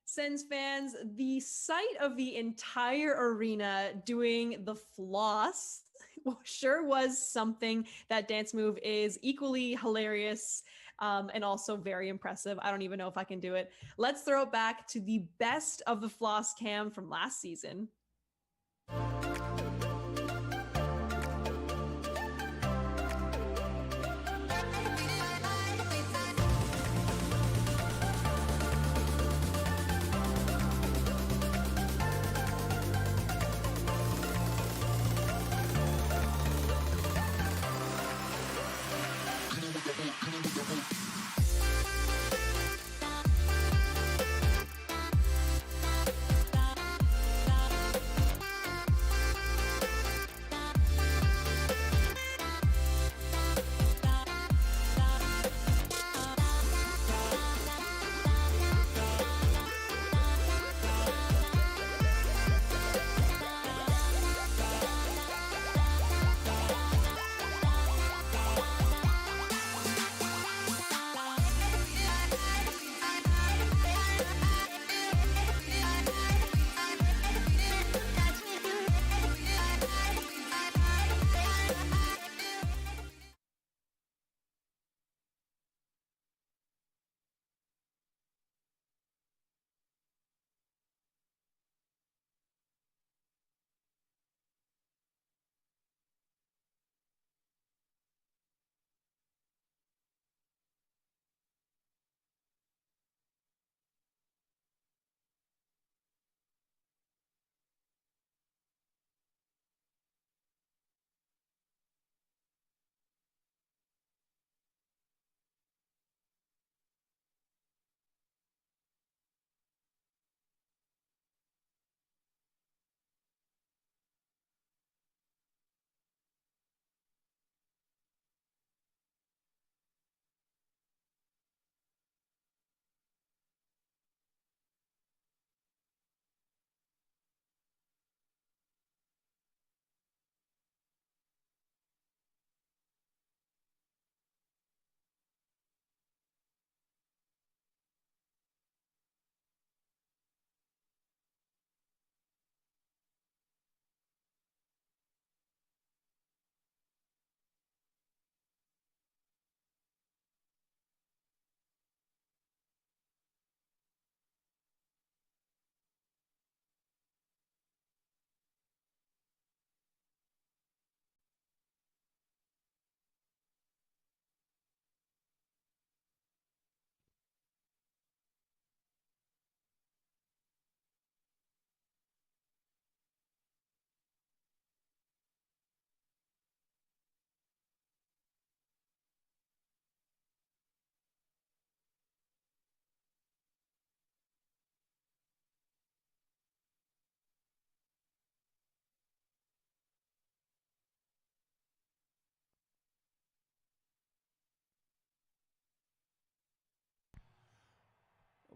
Sens fans, the sight of the entire arena doing the floss sure was something. That dance move is equally hilarious and also very impressive. I don't even know if I can do it. Let's throw it back to the best of the floss cam from last season.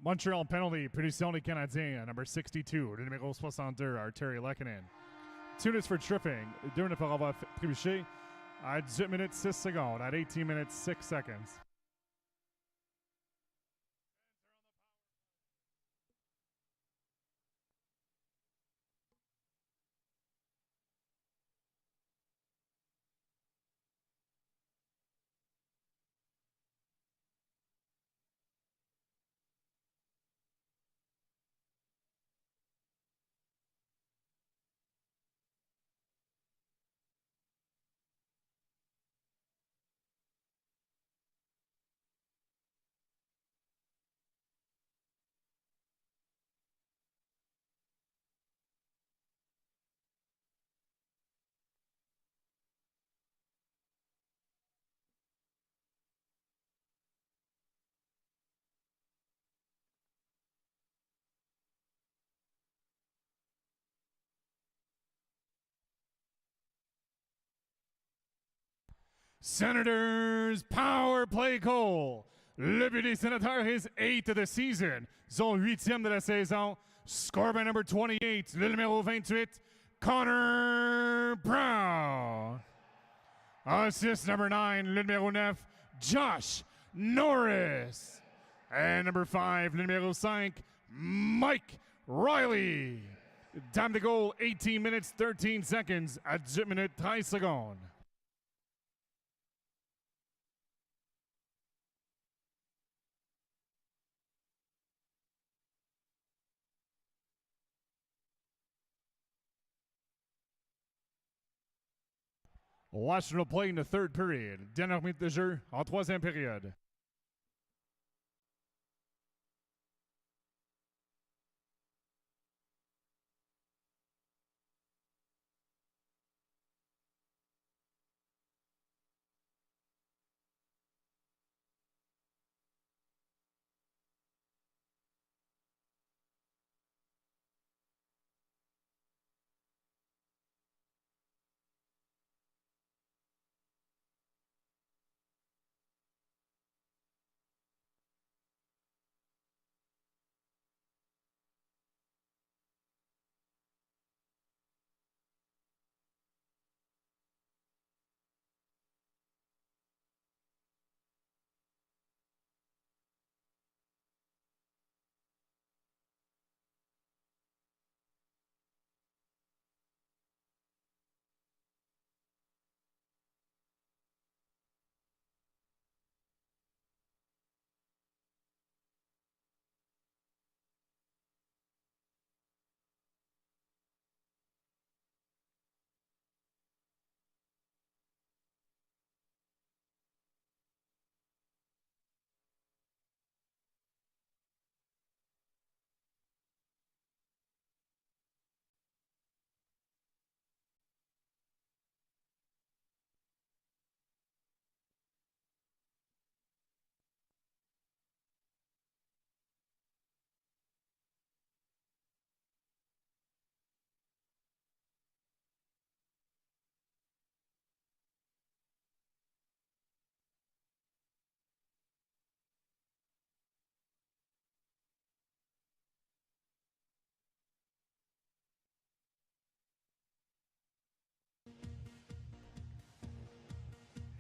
Montreal penalty, punition des Canadiens, number 62, le numéro 62, Arturi Lehkonen. 2 minutes for tripping, 2 minutes pour avoir trébuché, at 18 minutes 6 secondes, at 18 minutes 6 seconds. Senators power play goal. Le but des Sénateurs, his 8th of the season. Son 8e de la saison. Score by number 28, le numéro 28, Connor Brown. Assist number 9, le numéro 9, Josh Norris. And number 5, le numéro 5, Mike Riley. Time to goal, 18 minutes, 13 seconds, à 18 minutes, 13 secondes. Washington will play in the third period. Dernière minute de jeu en troisième période.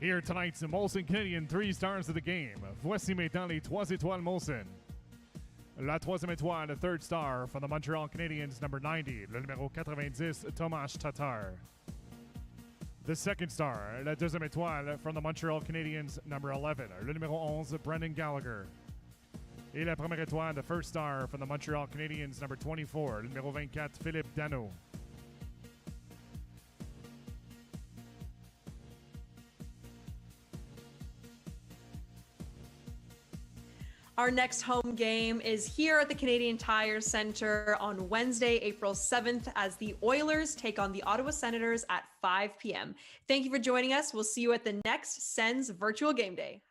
Here tonight's Molson Canadian 3 stars of the game. Voici maintenant les 3 étoiles Molson. La troisième étoile, the third star from the Montreal Canadiens, number 90, le numéro 90, Tomas Tatar. The second star, la deuxième étoile from the Montreal Canadiens, number 11, le numéro 11, Brendan Gallagher. Et la première étoile, the first star from the Montreal Canadiens, number 24, le numéro 24, Philippe Dano. Our next home game is here at the Canadian Tire Centre on Wednesday, April 7th, as the Oilers take on the Ottawa Senators at 5 p.m. Thank you for joining us. We'll see you at the next Sens Virtual Game Day.